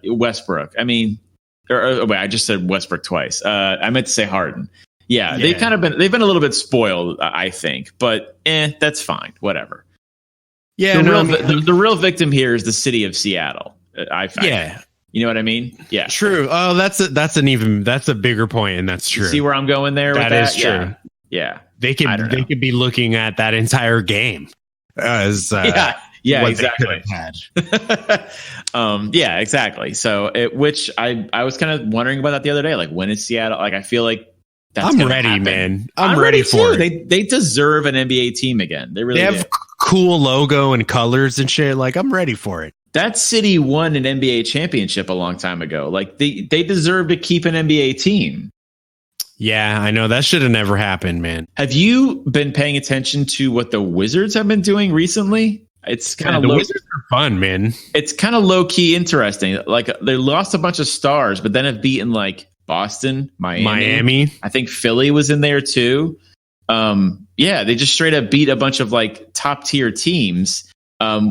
Speaker 2: Westbrook. I mean, wait, I just said Westbrook twice. I meant to say Harden. Yeah, they've been a little bit spoiled, I think, but that's fine. Whatever.
Speaker 1: Yeah,
Speaker 2: the real victim here is the city of Seattle. I find.
Speaker 1: Yeah.
Speaker 2: You know what I mean? Yeah.
Speaker 1: True. Oh, that's a bigger point, and that's true.
Speaker 2: You see where I'm going there?
Speaker 1: That is true.
Speaker 2: Yeah.
Speaker 1: They could be looking at that entire game as
Speaker 2: exactly. Yeah, exactly. So which I was kind of wondering about that the other day. Like, when is Seattle? Like, I feel like
Speaker 1: I'm ready,
Speaker 2: happen.
Speaker 1: man. I'm ready for it.
Speaker 2: They deserve an NBA team again. They really
Speaker 1: have cool logo and colors and shit. Like, I'm ready for it.
Speaker 2: That city won an NBA championship a long time ago. Like, they deserve to keep an NBA team.
Speaker 1: Yeah, I know. That should have never happened, man.
Speaker 2: Have you been paying attention to what the Wizards have been doing recently? It's kind of
Speaker 1: the Wizards are fun, man.
Speaker 2: It's kind of low key interesting. Like, they lost a bunch of stars, but then have beaten like Boston, Miami. I think Philly was in there too. Yeah, they just straight up beat a bunch of like top tier teams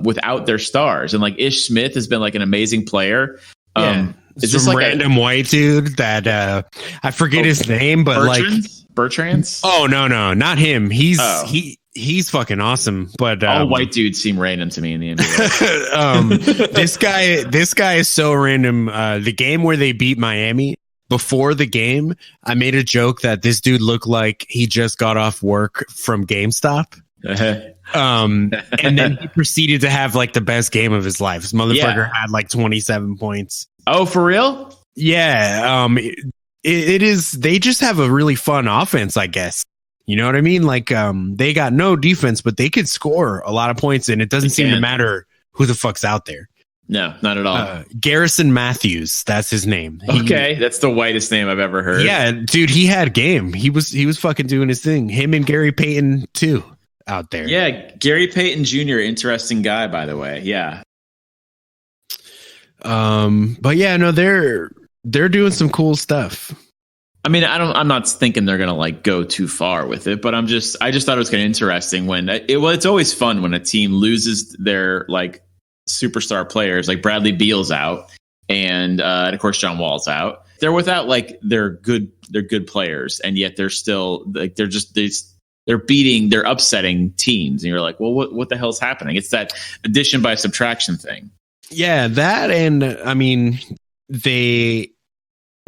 Speaker 2: without their stars. And like Ish Smith has been like an amazing player.
Speaker 1: Is this like random white dude that I forget his name, but
Speaker 2: Bertrand's?
Speaker 1: Oh no, not him. He's fucking awesome. But
Speaker 2: all white dudes seem random to me in the NBA.
Speaker 1: This guy is so random. The game where they beat Miami, before the game, I made a joke that this dude looked like he just got off work from GameStop. And then he proceeded to have like the best game of his life. This motherfucker had like 27 points.
Speaker 2: Oh, for real?
Speaker 1: Yeah. It is. They just have a really fun offense, I guess. You know what I mean? Like, they got no defense, but they could score a lot of points, and it doesn't seem to matter who the fuck's out there.
Speaker 2: No, not at all.
Speaker 1: Garrison Matthews, that's his name.
Speaker 2: Okay, that's the whitest name I've ever heard.
Speaker 1: Yeah, dude, he had game. He was fucking doing his thing. Him and Gary Payton too out there.
Speaker 2: Yeah, Gary Payton Jr., interesting guy, by the way. Yeah.
Speaker 1: But yeah, no, they're doing some cool stuff.
Speaker 2: I mean, I'm not thinking they're gonna like go too far with it, but I just thought it was kind of interesting when it's always fun when a team loses their like superstar players, like Bradley Beal's out, and of course John Wall's out. They're without like they're good players, and yet they're still like they're upsetting teams, and you're like, well, what the hell's happening? It's that addition by subtraction thing.
Speaker 1: Yeah, that, and I mean they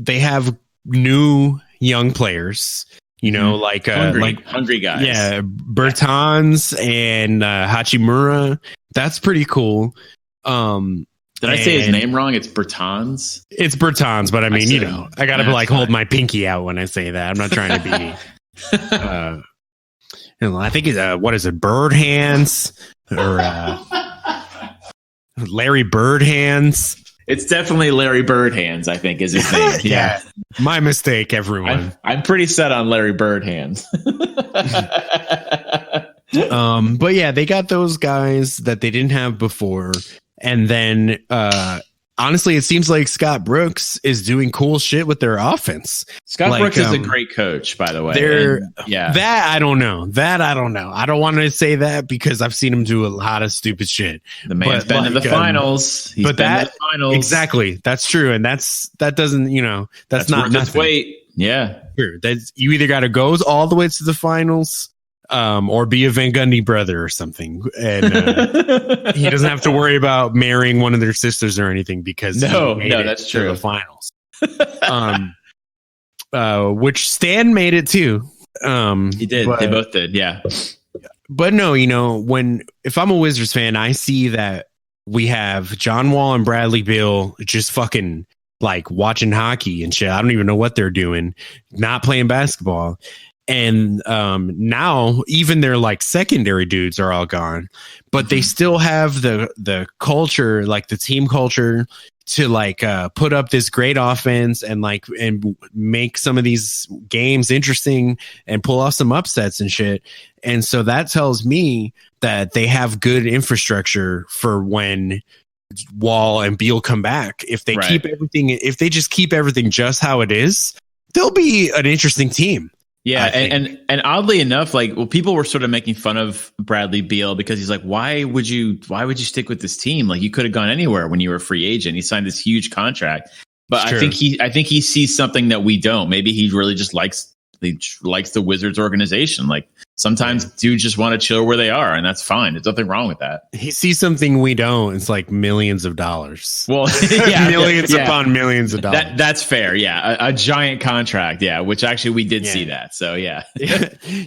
Speaker 1: have new young players, you know, like
Speaker 2: hungry guys.
Speaker 1: Yeah, Bertans and Hachimura. That's pretty cool.
Speaker 2: Did I say his name wrong? It's Bertans.
Speaker 1: It's Bertans, but I mean, you know, I gotta like hold my pinky out when I say that. I'm not trying to be. I think it's what is it, Bird Hands or Larry Bird Hands?
Speaker 2: It's definitely Larry Bird Hands, I think, is his name.
Speaker 1: Yeah. My mistake, everyone.
Speaker 2: I'm pretty set on Larry Bird Hands.
Speaker 1: But yeah, they got those guys that they didn't have before. And then honestly, it seems like Scott Brooks is doing cool shit with their offense.
Speaker 2: Scott Brooks is a great coach, by the way.
Speaker 1: That I don't know. I don't want to say that because I've seen him do a lot of stupid shit.
Speaker 2: The man's been to the finals.
Speaker 1: He's been to the finals. Exactly. That's true. And that doesn't, you know, that's not nothing.
Speaker 2: Wait. Yeah.
Speaker 1: Sure. You either got to go all the way to the finals, or be a Van Gundy brother or something, and he doesn't have to worry about marrying one of their sisters or anything because
Speaker 2: that's true.
Speaker 1: The finals, which Stan made it too.
Speaker 2: He did. They both did. Yeah.
Speaker 1: But no, you know, if I'm a Wizards fan, I see that we have John Wall and Bradley Beal just fucking like watching hockey and shit. I don't even know what they're doing, not playing basketball. And now even their like secondary dudes are all gone, but they still have the culture, like the team culture, to like put up this great offense and make some of these games interesting and pull off some upsets and shit. And so that tells me that they have good infrastructure for when Wall and Beal come back. If they if they just keep everything just how it is, they'll be an interesting team.
Speaker 2: Yeah, and oddly enough, people were sort of making fun of Bradley Beal because he's like, why would you stick with this team? Like, you could have gone anywhere when you were a free agent. He signed this huge contract, but I think he sees something that we don't. Maybe he really just likes the Wizards organization. Like, sometimes dudes just want to chill where they are, and that's fine. There's nothing wrong with that.
Speaker 1: He sees something we don't. It's like millions of dollars.
Speaker 2: Well,
Speaker 1: millions upon millions of dollars.
Speaker 2: That's fair. Yeah, a giant contract. Yeah, which actually we did see that. So yeah,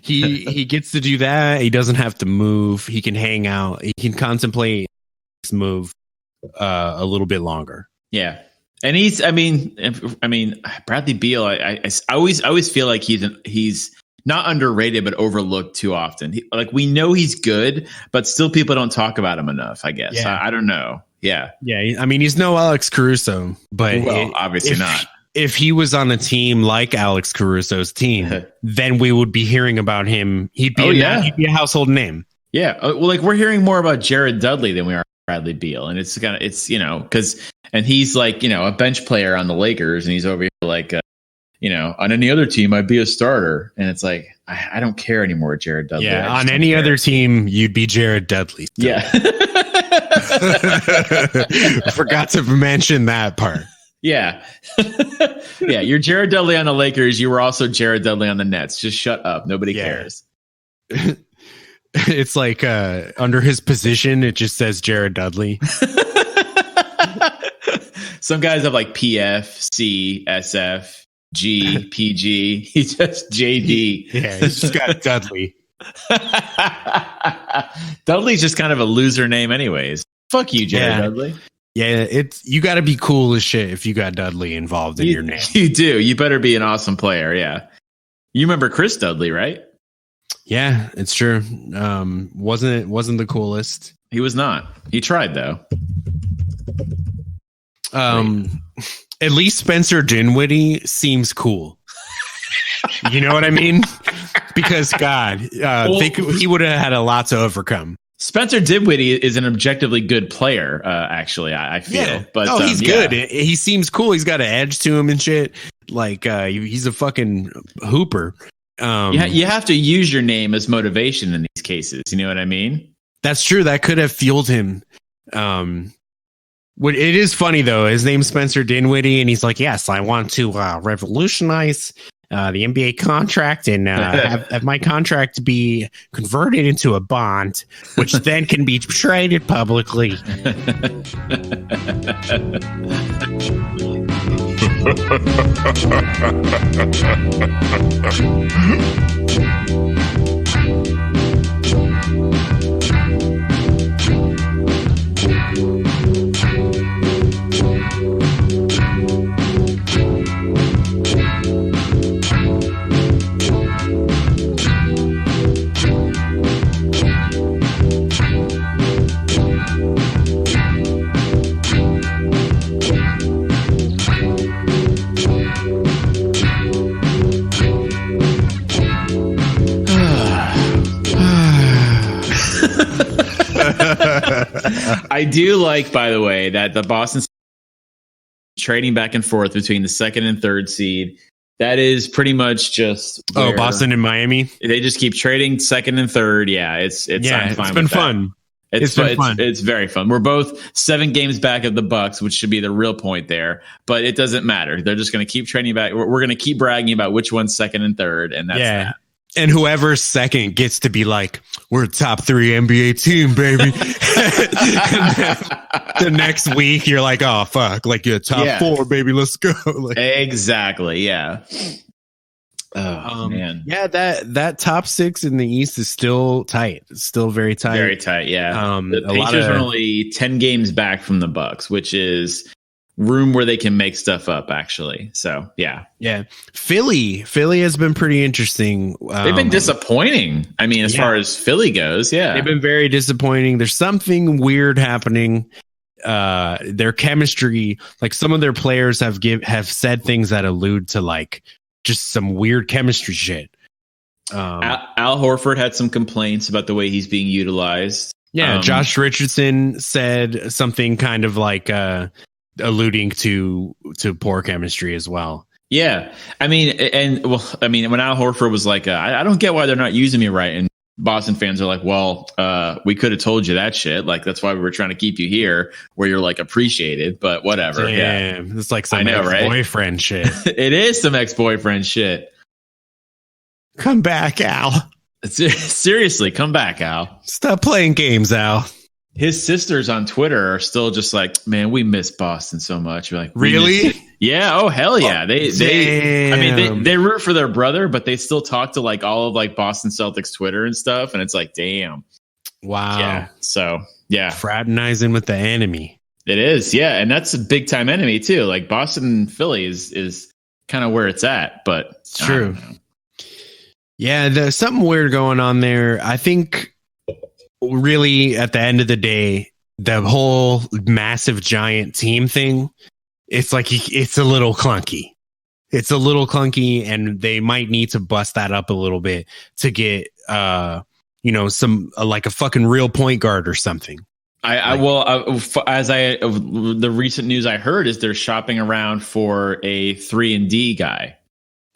Speaker 1: he gets to do that. He doesn't have to move. He can hang out. He can contemplate his move a little bit longer.
Speaker 2: Yeah. And I mean, Bradley Beal. I always feel like he's not underrated, but overlooked too often. We know he's good, but still people don't talk about him enough. I guess I don't know. Yeah.
Speaker 1: I mean, he's no Alex Caruso, but
Speaker 2: obviously not.
Speaker 1: If he was on a team like Alex Caruso's team, then we would be hearing about him. He'd be a household name. Yeah.
Speaker 2: Well, we're hearing more about Jared Dudley than we are Bradley Beal, and it's because. And he's a bench player on the Lakers, and he's over here on any other team, I'd be a starter. And it's like, I don't care anymore, Jared Dudley.
Speaker 1: Yeah, on any other team, you'd be Jared Dudley. So.
Speaker 2: Yeah.
Speaker 1: Forgot to mention that part.
Speaker 2: Yeah. Yeah, you're Jared Dudley on the Lakers. You were also Jared Dudley on the Nets. Just shut up. Nobody cares.
Speaker 1: It's like under his position, it just says Jared Dudley.
Speaker 2: Some guys have like PF, C, SF, G, PG. He's just JD.
Speaker 1: He's just got Dudley.
Speaker 2: Dudley's just kind of a loser name anyways. Fuck you, Jared Dudley.
Speaker 1: Yeah, you got to be cool as shit if you got Dudley involved in your name.
Speaker 2: You do. You better be an awesome player, yeah. You remember Chris Dudley, right?
Speaker 1: Yeah, it's true. Wasn't the coolest.
Speaker 2: He was not. He tried though.
Speaker 1: At least Spencer Dinwiddie seems cool. You know what I mean? Because he would have had a lot to overcome.
Speaker 2: Spencer Dinwiddie is an objectively good player, actually, I feel.
Speaker 1: Yeah. But he's good. He seems cool. He's got an edge to him and shit. He's a fucking hooper.
Speaker 2: You have to use your name as motivation in these cases. You know what I mean?
Speaker 1: That's true. That could have fueled him. It is funny though. His name's Spencer Dinwiddie, and he's like, "Yes, I want to revolutionize the NBA contract and have my contract be converted into a bond, which then can be traded publicly."
Speaker 2: I do like, by the way, that the Boston trading back and forth between the second and third seed. That is pretty much just
Speaker 1: Boston and Miami.
Speaker 2: They just keep trading second and third. Yeah, it's been
Speaker 1: fun.
Speaker 2: It's very fun. We're both 7 games back of the Bucks, which should be the real point there. But it doesn't matter. They're just going to keep trading back. We're going to keep bragging about which one's second and third, and that's that.
Speaker 1: And whoever's second gets to be like, we're a top 3 NBA team, baby. The next week, you're like, oh, fuck. Like, you're top 4, baby. Let's go.
Speaker 2: Exactly. Yeah. Oh, man.
Speaker 1: Yeah, that top 6 in the East is still tight. It's still very tight.
Speaker 2: Very tight, yeah. The Pacers are only 10 games back from the Bucks, which is room where they can make stuff up, actually. So yeah.
Speaker 1: Philly has been pretty interesting.
Speaker 2: They've been disappointing. I mean, as far as Philly goes, they've
Speaker 1: been very disappointing. There's something weird happening. Their chemistry, like some of their players have said things that allude to like just some weird chemistry shit.
Speaker 2: Al Horford had some complaints about the way he's being utilized.
Speaker 1: Josh Richardson said something kind of like alluding to poor chemistry as well. Yeah.
Speaker 2: I mean, when Al Horford was like, I don't get why they're not using me right. And Boston fans are like, well, we could have told you that shit. Like, that's why we were trying to keep you here where you're like appreciated, but whatever.
Speaker 1: Damn, it's like some ex-boyfriend right? shit.
Speaker 2: It is some ex-boyfriend shit.
Speaker 1: Come back, Al.
Speaker 2: Seriously, come back, Al.
Speaker 1: Stop playing games, Al.
Speaker 2: His sisters on Twitter are still just like, man, we miss Boston so much. You're like,
Speaker 1: really?
Speaker 2: Yeah. Oh, hell yeah. They root for their brother, but they still talk to like all of like Boston Celtics Twitter and stuff. And it's like, damn.
Speaker 1: Wow.
Speaker 2: Yeah. So yeah.
Speaker 1: Fraternizing with the enemy.
Speaker 2: It is. Yeah. And that's a big time enemy too. Like Boston and Philly is kind of where it's at, but
Speaker 1: it's true. Yeah. There's something weird going on there. I think really at the end of the day, the whole massive giant team thing, it's like it's a little clunky. It's a little clunky, and they might need to bust that up a little bit to get some like a fucking real point guard or something.
Speaker 2: The recent news I heard is they're shopping around for a 3-and-D guy.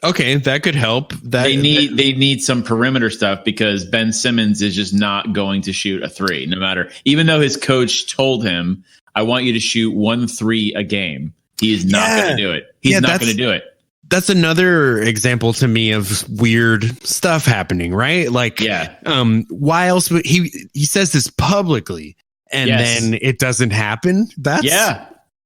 Speaker 1: Okay, that could help.
Speaker 2: They need some perimeter stuff because Ben Simmons is just not going to shoot a 3, no matter. Even though his coach told him, "I want you to shoot 1 3 a game," he is not going to do it. He's not going to do it.
Speaker 1: That's another example to me of weird stuff happening, right? Like, why else would he says this publicly and then it doesn't happen? That's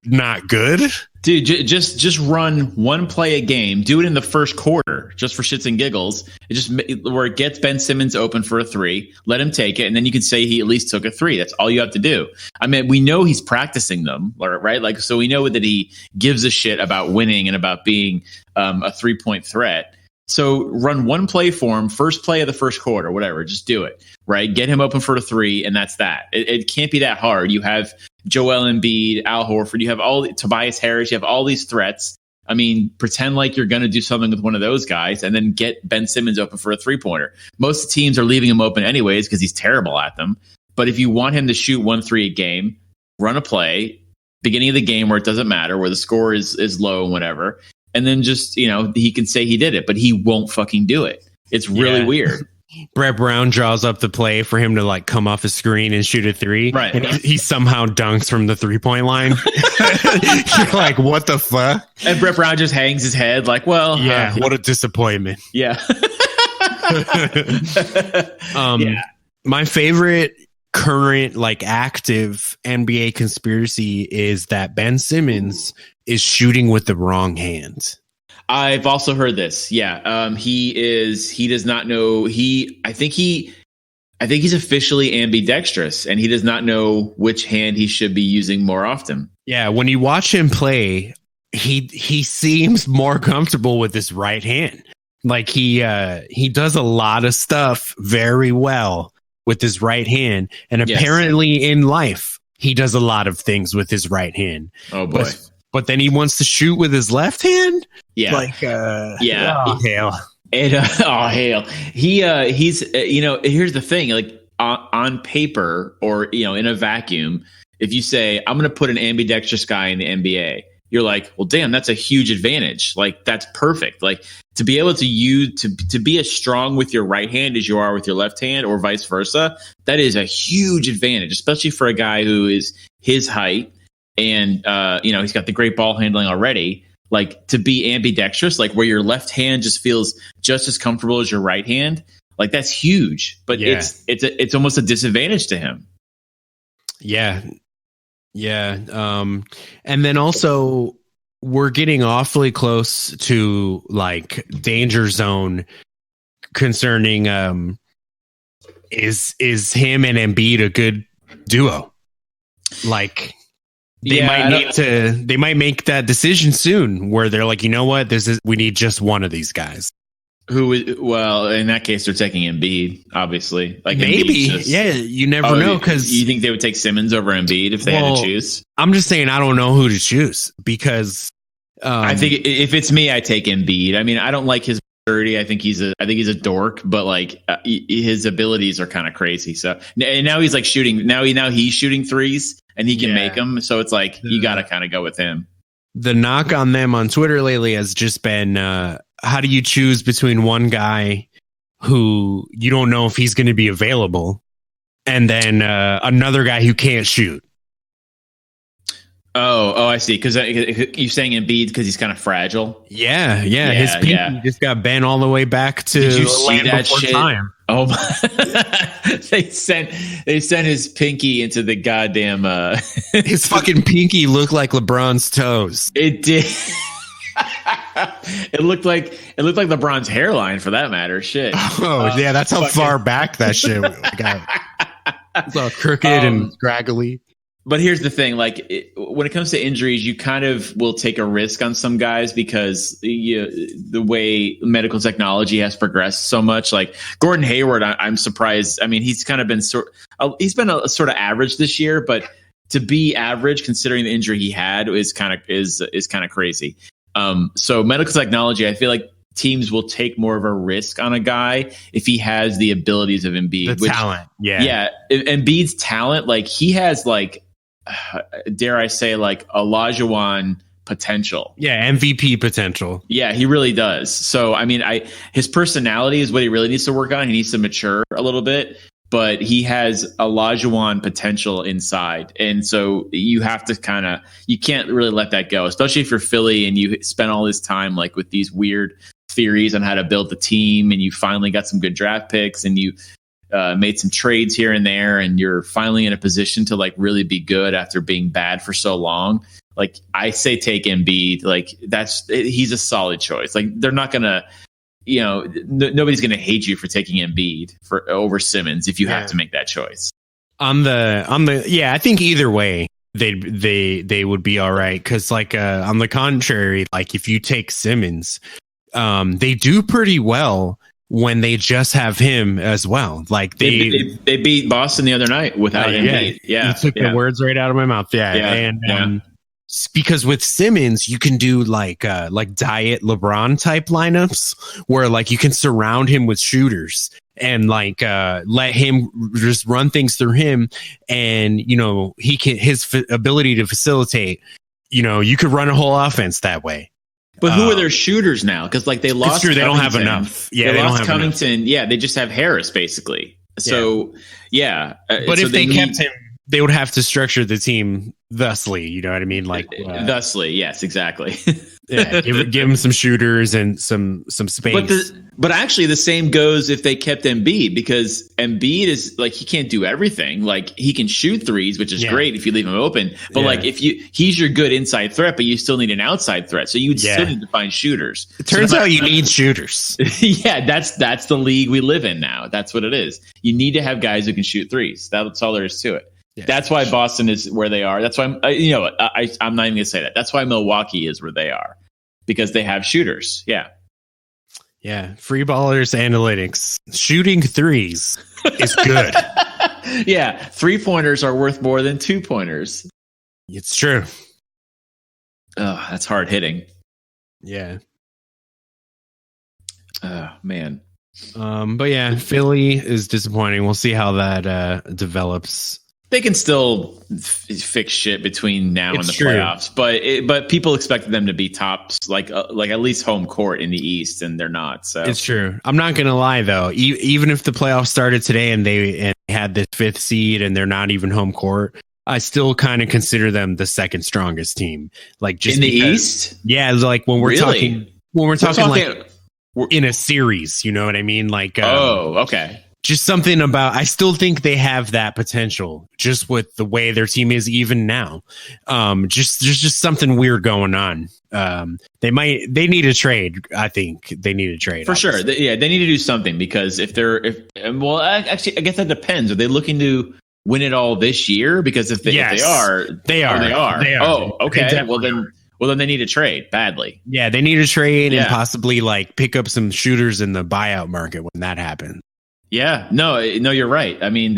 Speaker 1: not good.
Speaker 2: Dude, just run one play a game. Do it in the first quarter, just for shits and giggles. Where it gets Ben Simmons open for a 3. Let him take it, and then you can say he at least took a 3. That's all you have to do. I mean, we know he's practicing them, right? Like, so we know that he gives a shit about winning and about being a 3-point threat. So run one play for him, first play of the first quarter, whatever. Just do it, right? Get him open for a 3, and that's that. It can't be that hard. You have Joel Embiid, Al Horford, you have Tobias Harris, you have all these threats. I mean, pretend like you're going to do something with one of those guys and then get Ben Simmons open for a 3-pointer. Most teams are leaving him open anyways because he's terrible at them. But if you want him to shoot 1 3 a game, run a play, beginning of the game where it doesn't matter, where the score is low and whatever. And then just, he can say he did it, but he won't fucking do it. It's really weird.
Speaker 1: Brett Brown draws up the play for him to like come off the screen and shoot a 3.
Speaker 2: Right.
Speaker 1: And he somehow dunks from the 3-point line. You're like, what the fuck?
Speaker 2: And Brett Brown just hangs his head like, well,
Speaker 1: what a disappointment.
Speaker 2: Yeah.
Speaker 1: My favorite current like active NBA conspiracy is that Ben Simmons is shooting with the wrong hand.
Speaker 2: I've also heard this. Yeah. He does not know. I think he's officially ambidextrous and he does not know which hand he should be using more often.
Speaker 1: Yeah. When you watch him play, he seems more comfortable with his right hand. Like he does a lot of stuff very well with his right hand. And apparently in life, he does a lot of things with his right hand.
Speaker 2: Oh boy.
Speaker 1: But then he wants to shoot with his left hand.
Speaker 2: Yeah.
Speaker 1: Like,
Speaker 2: oh
Speaker 1: hell.
Speaker 2: Oh hell. He's here's the thing, like on paper or, in a vacuum, if you say, I'm going to put an ambidextrous guy in the NBA, you're like, well, damn, that's a huge advantage. Like, that's perfect. Like to be able to be as strong with your right hand as you are with your left hand or vice versa. That is a huge advantage, especially for a guy who is his height. And, he's got the great ball handling already. Like to be ambidextrous, like where your left hand just feels just as comfortable as your right hand. Like that's huge, but it's almost a disadvantage to him.
Speaker 1: Yeah. Yeah. And then also we're getting awfully close to like danger zone concerning, is him and Embiid a good duo? Like, they might make that decision soon where they're like, you know what, we need just one of these guys.
Speaker 2: Well, in that case, they're taking Embiid, obviously. Like
Speaker 1: maybe, you never know, because
Speaker 2: you think they would take Simmons over Embiid if they had to choose.
Speaker 1: I'm just saying, I don't know who to choose because
Speaker 2: I think if it's me, I take Embiid. I mean, I don't like his maturity. I think he's a dork, but like his abilities are kind of crazy. So and now he's like shooting. Now he's shooting threes and he can make them. So it's like you got to kind of go with him.
Speaker 1: The knock on them on Twitter lately has just been, how do you choose between one guy who you don't know if he's going to be available and then another guy who can't shoot?
Speaker 2: Oh, I see. Because you're saying Embiid because he's kind of fragile.
Speaker 1: Yeah. His pinky just got bent all the way back to.
Speaker 2: Did you see that shit?
Speaker 1: Time.
Speaker 2: Oh, they sent his pinky into the goddamn.
Speaker 1: His fucking pinky looked like LeBron's toes.
Speaker 2: It did. It looked like LeBron's hairline, for that matter. Shit.
Speaker 1: Oh yeah, that's how far back that shit got. It's all crooked and scraggly.
Speaker 2: But here's the thing, like when it comes to injuries, you kind of will take a risk on some guys because the way medical technology has progressed so much. Like Gordon Hayward, I'm surprised. I mean, he's kind of been sort of average this year, but to be average considering the injury he had is kind of crazy. So medical technology, I feel like teams will take more of a risk on a guy if he has the abilities of Embiid.
Speaker 1: Talent. Yeah.
Speaker 2: Embiid's talent, like he has like, dare I say, like Olajuwon potential.
Speaker 1: Yeah, MVP potential.
Speaker 2: Yeah, he really does. So, I mean, his personality is what he really needs to work on. He needs to mature a little bit, but he has Olajuwon potential inside. And so you have to you can't really let that go, especially if you're Philly and you spent all this time like with these weird theories on how to build the team and you finally got some good draft picks and you made some trades here and there, and you're finally in a position to like really be good after being bad for so long. Like I say, take Embiid. Like he's a solid choice. Like they're not gonna, nobody's gonna hate you for taking Embiid over Simmons if you have to make that choice.
Speaker 1: I think either way they would be all right. Because like on the contrary, like if you take Simmons, they do pretty well when they just have him as well. Like
Speaker 2: they beat Boston the other night without Embiid.
Speaker 1: Yeah, you took the words right out of my mouth. Because with Simmons, you can do like diet LeBron type lineups where like you can surround him with shooters and like let him just run things through him, and his ability to facilitate. You could run a whole offense that way.
Speaker 2: But who are their shooters now? Because like they lost.
Speaker 1: True, they don't have enough. Yeah,
Speaker 2: they lost Covington. Enough. Yeah, they just have Harris basically. So
Speaker 1: but if they kept him, they would have to structure the team thusly. You know what I mean? Like
Speaker 2: thusly. Yes, exactly.
Speaker 1: Give him some shooters and some space.
Speaker 2: But actually, the same goes if they kept Embiid, because Embiid is like he can't do everything. Like he can shoot threes, which is great if you leave him open. But like he's your good inside threat, but you still need an outside threat. So you would still need to find shooters.
Speaker 1: It turns out you need shooters.
Speaker 2: Yeah, that's the league we live in now. That's what it is. You need to have guys who can shoot threes. That's all there is to it. Yeah, that's why Boston is where they are. That's why I'm not even gonna say that. That's why Milwaukee is where they are, because they have shooters. Yeah.
Speaker 1: Yeah, free ballers analytics. Shooting threes is good.
Speaker 2: Yeah, 3-pointers are worth more than 2-pointers.
Speaker 1: It's true.
Speaker 2: Oh, that's hard hitting.
Speaker 1: Yeah.
Speaker 2: Oh, man.
Speaker 1: But yeah, Philly is disappointing. We'll see how that develops.
Speaker 2: They can still fix shit between now and the playoffs, but people expected them to be tops, like at least home court in the East, and they're not. So
Speaker 1: it's true. I'm not gonna lie though. Even if the playoffs started today and they had this 5th seed and they're not even home court, I still kind of consider them the second strongest team. Like just
Speaker 2: in the East,
Speaker 1: yeah. Like when we're talking like in a series, you know what I mean? Like
Speaker 2: okay.
Speaker 1: Just something about, I still think they have that potential just with the way their team is even now. Just something weird going on. They need a trade. I think they need a trade
Speaker 2: for sure. They need to do something, because actually, I guess that depends. Are they looking to win it all this year? Because if they are.
Speaker 1: They are.
Speaker 2: Oh, okay. Well then they need a trade badly.
Speaker 1: Yeah, they need a trade and possibly like pick up some shooters in the buyout market when that happens.
Speaker 2: Yeah, no, you're right. I mean,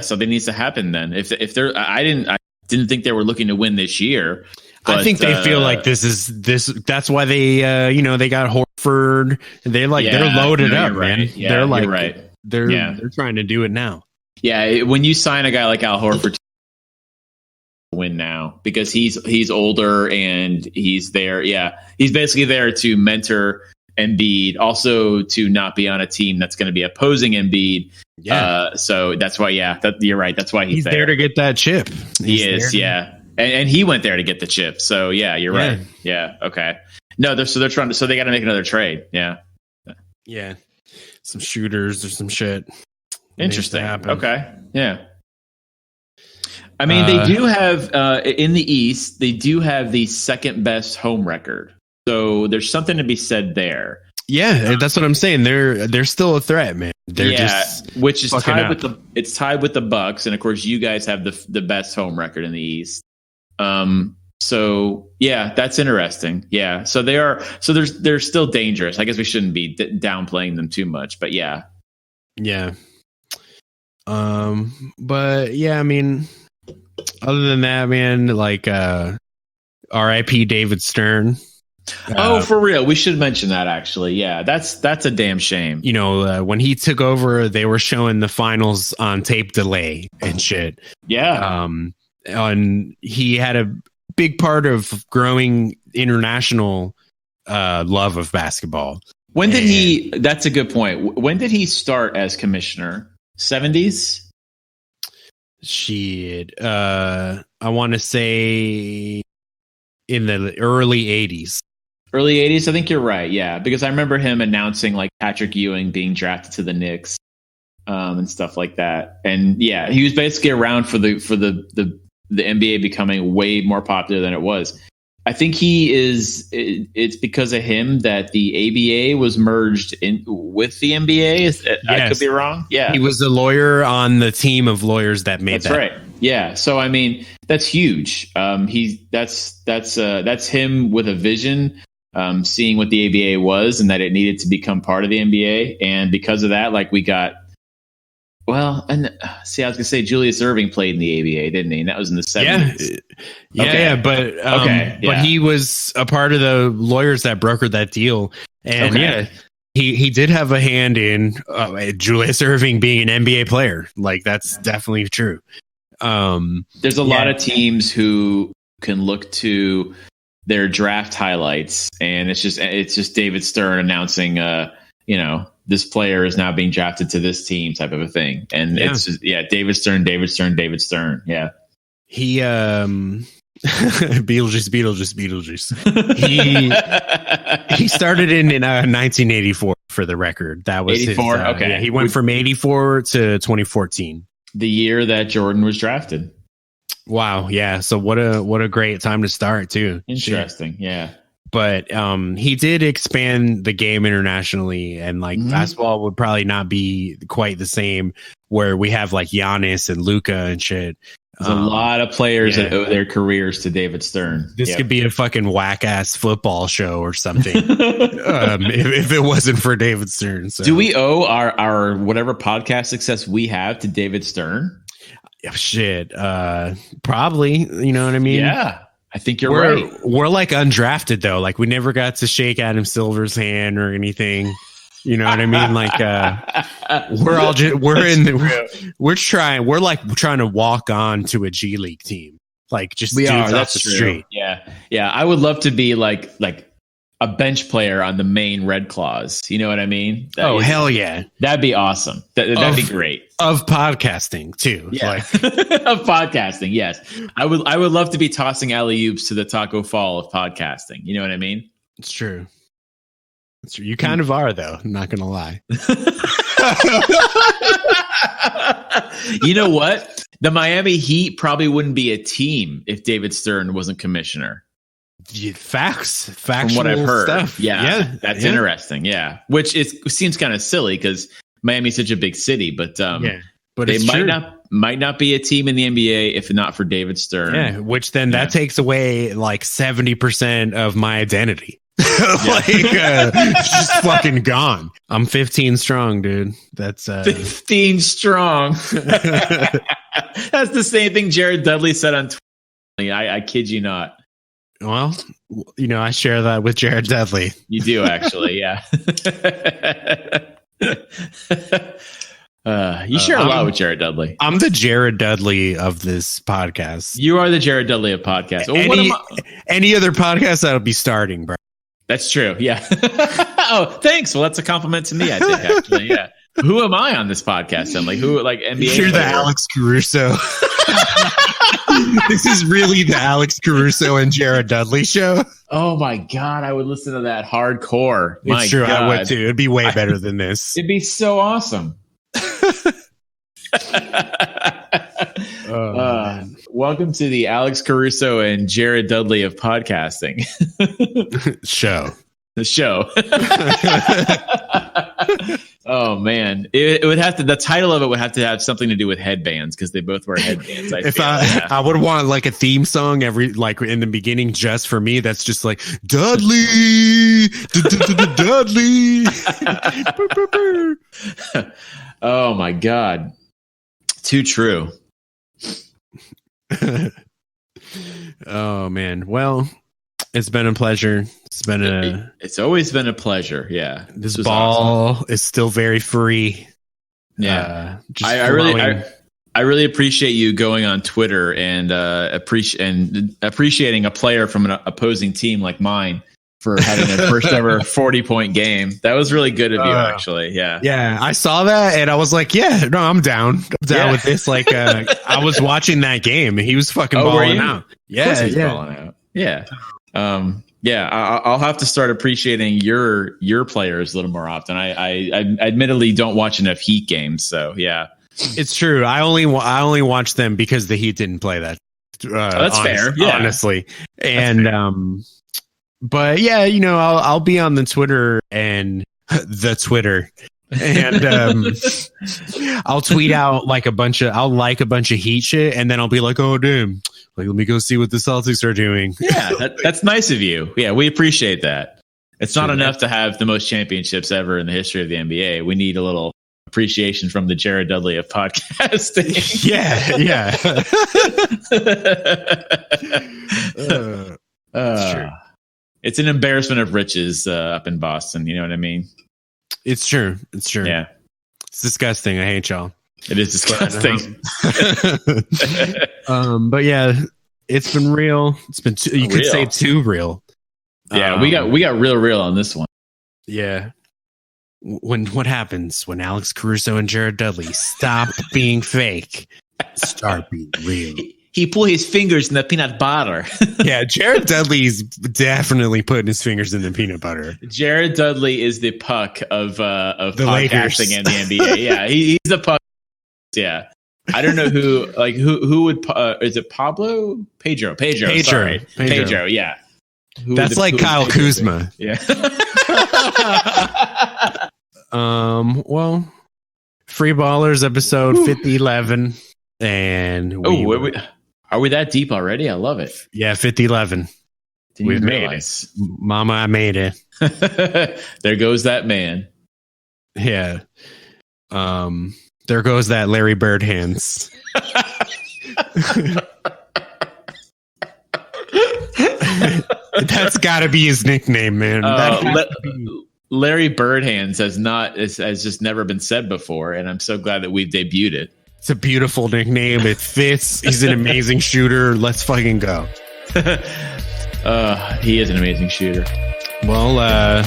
Speaker 2: something needs to happen then. If they're, I didn't think they were looking to win this year. But,
Speaker 1: I think they feel like this. That's why they, they got Horford. They're loaded up, man.
Speaker 2: Yeah,
Speaker 1: they're like,
Speaker 2: you're right.
Speaker 1: They're trying to do it now.
Speaker 2: Yeah, when you sign a guy like Al Horford, win now because he's older and he's there. Yeah, he's basically there to mentor Embiid, also to not be on a team that's going to be opposing Embiid. Yeah. So that's why, you're right. That's why he's
Speaker 1: there to get that chip.
Speaker 2: He is, yeah. And he went there to get the chip. So yeah, you're right. Yeah. Okay. No, they're trying to. So they got to make another trade. Yeah.
Speaker 1: Yeah. Some shooters or some shit.
Speaker 2: Interesting. Okay. Yeah. I mean, they do have in the East. They do have the second best home record. So there's something to be said there.
Speaker 1: Yeah, that's what I'm saying. They're still a threat, man. They're just
Speaker 2: which is tied with the Bucks, and of course you guys have the best home record in the East. So yeah, that's interesting. Yeah, so they are. So they're still dangerous. I guess we shouldn't be downplaying them too much, but yeah.
Speaker 1: Yeah. But yeah, I mean, other than that, man, like R.I.P. David Stern.
Speaker 2: For real. We should mention that actually. Yeah, that's a damn shame.
Speaker 1: When he took over, they were showing the finals on tape delay and shit.
Speaker 2: Yeah.
Speaker 1: And he had a big part of growing international love of basketball.
Speaker 2: When did that's a good point. When did he start as commissioner? 70s?
Speaker 1: Shit. I want to say in the early 80s.
Speaker 2: Early 80s, I think you're right. Yeah, because I remember him announcing like Patrick Ewing being drafted to the Knicks, and stuff like that. And yeah, he was basically around for the NBA becoming way more popular than it was. I think it's because of him that the ABA was merged in with the NBA. Yes. I could be wrong. Yeah,
Speaker 1: he was a lawyer on the team of lawyers that made that.
Speaker 2: That's right. Yeah. So I mean, that's huge. That's him with a vision. Seeing what the ABA was and that it needed to become part of the NBA. And because of that, like we got, I was going to say Julius Erving played in the ABA, didn't he? And that was in the 70s.
Speaker 1: But he was a part of the lawyers that brokered that deal. And he did have a hand in Julius Erving being an NBA player. Like that's definitely true.
Speaker 2: There's a lot of teams who can look to their draft highlights, and it's just David Stern announcing, this player is now being drafted to this team type of a thing. And it's just, David Stern. Yeah.
Speaker 1: He, Beetlejuice. He started in 1984 for the record. That was
Speaker 2: 84.
Speaker 1: Okay. He went from 84 to 2014.
Speaker 2: The year that Jordan was drafted.
Speaker 1: Wow. Yeah. So what a great time to start too.
Speaker 2: Interesting. Yeah.
Speaker 1: But he did expand the game internationally, and like basketball would probably not be quite the same where we have like Giannis and Luka and shit.
Speaker 2: There's a lot of players that owe their careers to David Stern.
Speaker 1: This could be a fucking whack ass football show or something if it wasn't for David Stern. So.
Speaker 2: Do we owe our whatever podcast success we have to David Stern?
Speaker 1: Shit. Probably. You know what I mean?
Speaker 2: Yeah. I think you're right.
Speaker 1: We're like undrafted though. Like we never got to shake Adam Silver's hand or anything. You know what I mean? Like we're trying to walk on to a G League team. Like just
Speaker 2: that's the street. Yeah. Yeah. I would love to be like a bench player on the Maine Red Claws. You know what I mean?
Speaker 1: Hell yeah.
Speaker 2: That'd be awesome. That'd be great.
Speaker 1: Of podcasting too.
Speaker 2: Yeah. Of podcasting. Yes. I would love to be tossing alley-oops to the Taco Fall of podcasting. You know what I mean?
Speaker 1: It's true. It's true. You kind of are though. I'm not going to lie.
Speaker 2: You know what? The Miami Heat probably wouldn't be a team if David Stern wasn't commissioner.
Speaker 1: Facts
Speaker 2: from what I've heard.
Speaker 1: Stuff.
Speaker 2: Yeah, that's interesting. Yeah, which seems kind of silly because Miami's such a big city, but
Speaker 1: but
Speaker 2: they might not. might not be a team in the NBA if not for David Stern.
Speaker 1: Yeah, which then that takes away like 70% of my identity. Just fucking gone. I'm 15 strong, dude. That's
Speaker 2: 15 strong. That's the same thing Jared Dudley said on Twitter. I kid you not.
Speaker 1: Well, I share that with Jared Dudley.
Speaker 2: You do actually, yeah. You share a lot with Jared Dudley.
Speaker 1: I'm the Jared Dudley of this podcast.
Speaker 2: You are the Jared Dudley of podcasts.
Speaker 1: Any other podcast that'll be starting, bro.
Speaker 2: That's true. Yeah. Oh, thanks. Well, that's a compliment to me, I think, actually. Yeah. Who am I on this podcast? I'm like, who, like NBA?
Speaker 1: You're the Alex Caruso. This is really the Alex Caruso and Jared Dudley show.
Speaker 2: Oh my God. I would listen to that hardcore.
Speaker 1: It's true. God. I would too. It'd be way better than this.
Speaker 2: It'd be so awesome. Welcome to the Alex Caruso and Jared Dudley of podcasting
Speaker 1: show.
Speaker 2: The show. Oh man, it would have to. The title of it would have to have something to do with headbands because they both wear headbands.
Speaker 1: I would want like a theme song like in the beginning just for me. That's just like Dudley, Dudley.
Speaker 2: Oh my God, too true.
Speaker 1: Oh man, well, it's been a pleasure.
Speaker 2: It's always been a pleasure. Yeah,
Speaker 1: this ball awesome. Is still very free.
Speaker 2: Yeah, I really appreciate you going on Twitter and appreciating a player from an opposing team like mine for having a first ever 40-point game. That was really good of you, actually. Yeah,
Speaker 1: I saw that and I was like, yeah, no, I'm down with this. Like, I was watching that game and he was fucking balling out.
Speaker 2: Yeah, balling out. Yeah. I'll have to start appreciating your players a little more often. I admittedly don't watch enough Heat games, so yeah,
Speaker 1: it's true. I only watch them because the Heat didn't play that.
Speaker 2: That's fair, yeah.
Speaker 1: Honestly, and but yeah, I'll be on the Twitter and the Twitter. And I'll tweet out like a bunch of Heat shit, and then I'll be like, oh damn, like let me go see what the Celtics are doing.
Speaker 2: Yeah, that's nice of you. Yeah, we appreciate that. It's not enough to have the most championships ever in the history of the NBA. We need a little appreciation from the Jared Dudley of podcasting.
Speaker 1: Yeah.
Speaker 2: It's true. It's an embarrassment of riches up in Boston. You know what I mean?
Speaker 1: It's true.
Speaker 2: Yeah.
Speaker 1: It's disgusting. I hate y'all.
Speaker 2: It is disgusting.
Speaker 1: But yeah, it's been real. It's been you could say too real.
Speaker 2: Yeah, we got real on this one.
Speaker 1: Yeah. What happens when Alex Caruso and Jared Dudley stop being fake, start being real?
Speaker 2: He put his fingers in the peanut butter.
Speaker 1: Yeah, Jared Dudley's definitely putting his fingers in the peanut butter.
Speaker 2: Jared Dudley is the puck of
Speaker 1: the
Speaker 2: podcasting and the NBA. Yeah, he's the puck. Yeah, I don't know who would is it Pablo? Pedro. Sorry. Pedro. Yeah,
Speaker 1: that's like Kyle Kuzma.
Speaker 2: Yeah.
Speaker 1: Well, Free Ballers episode 5011, and
Speaker 2: are we that deep already? I love it.
Speaker 1: Yeah, 5011. We've made it. Mama, I made it.
Speaker 2: There goes that man.
Speaker 1: Yeah. There goes that Larry Bird hands. That's got to be his nickname, man.
Speaker 2: Larry Bird hands has just never been said before, and I'm so glad that we've debuted it.
Speaker 1: It's a beautiful nickname. It fits. He's an amazing shooter. Let's fucking go.
Speaker 2: He is an amazing shooter.
Speaker 1: Well,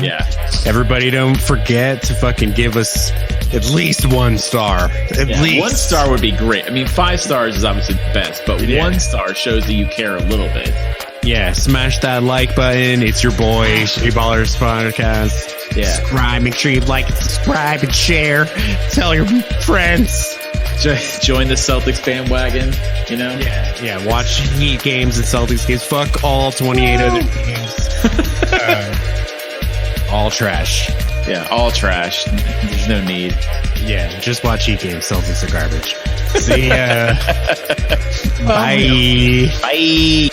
Speaker 1: yeah. Everybody don't forget to fucking give us at least 1 star. At least
Speaker 2: 1 star would be great. I mean, 5 stars is obviously the best, but 1 star shows that you care a little bit.
Speaker 1: Yeah, smash that like button. It's your boy, Free Ballers Podcast.
Speaker 2: Yeah.
Speaker 1: Subscribe. Make sure you like and subscribe and share. Tell your friends.
Speaker 2: Join the Celtics bandwagon, you know?
Speaker 1: Yeah. Watch Heat games and Celtics games. Fuck all 28 other games. All trash.
Speaker 2: Yeah, all trash. There's no need.
Speaker 1: Yeah, just watch Heat games. Celtics are garbage. See ya. Bye.
Speaker 2: Bye.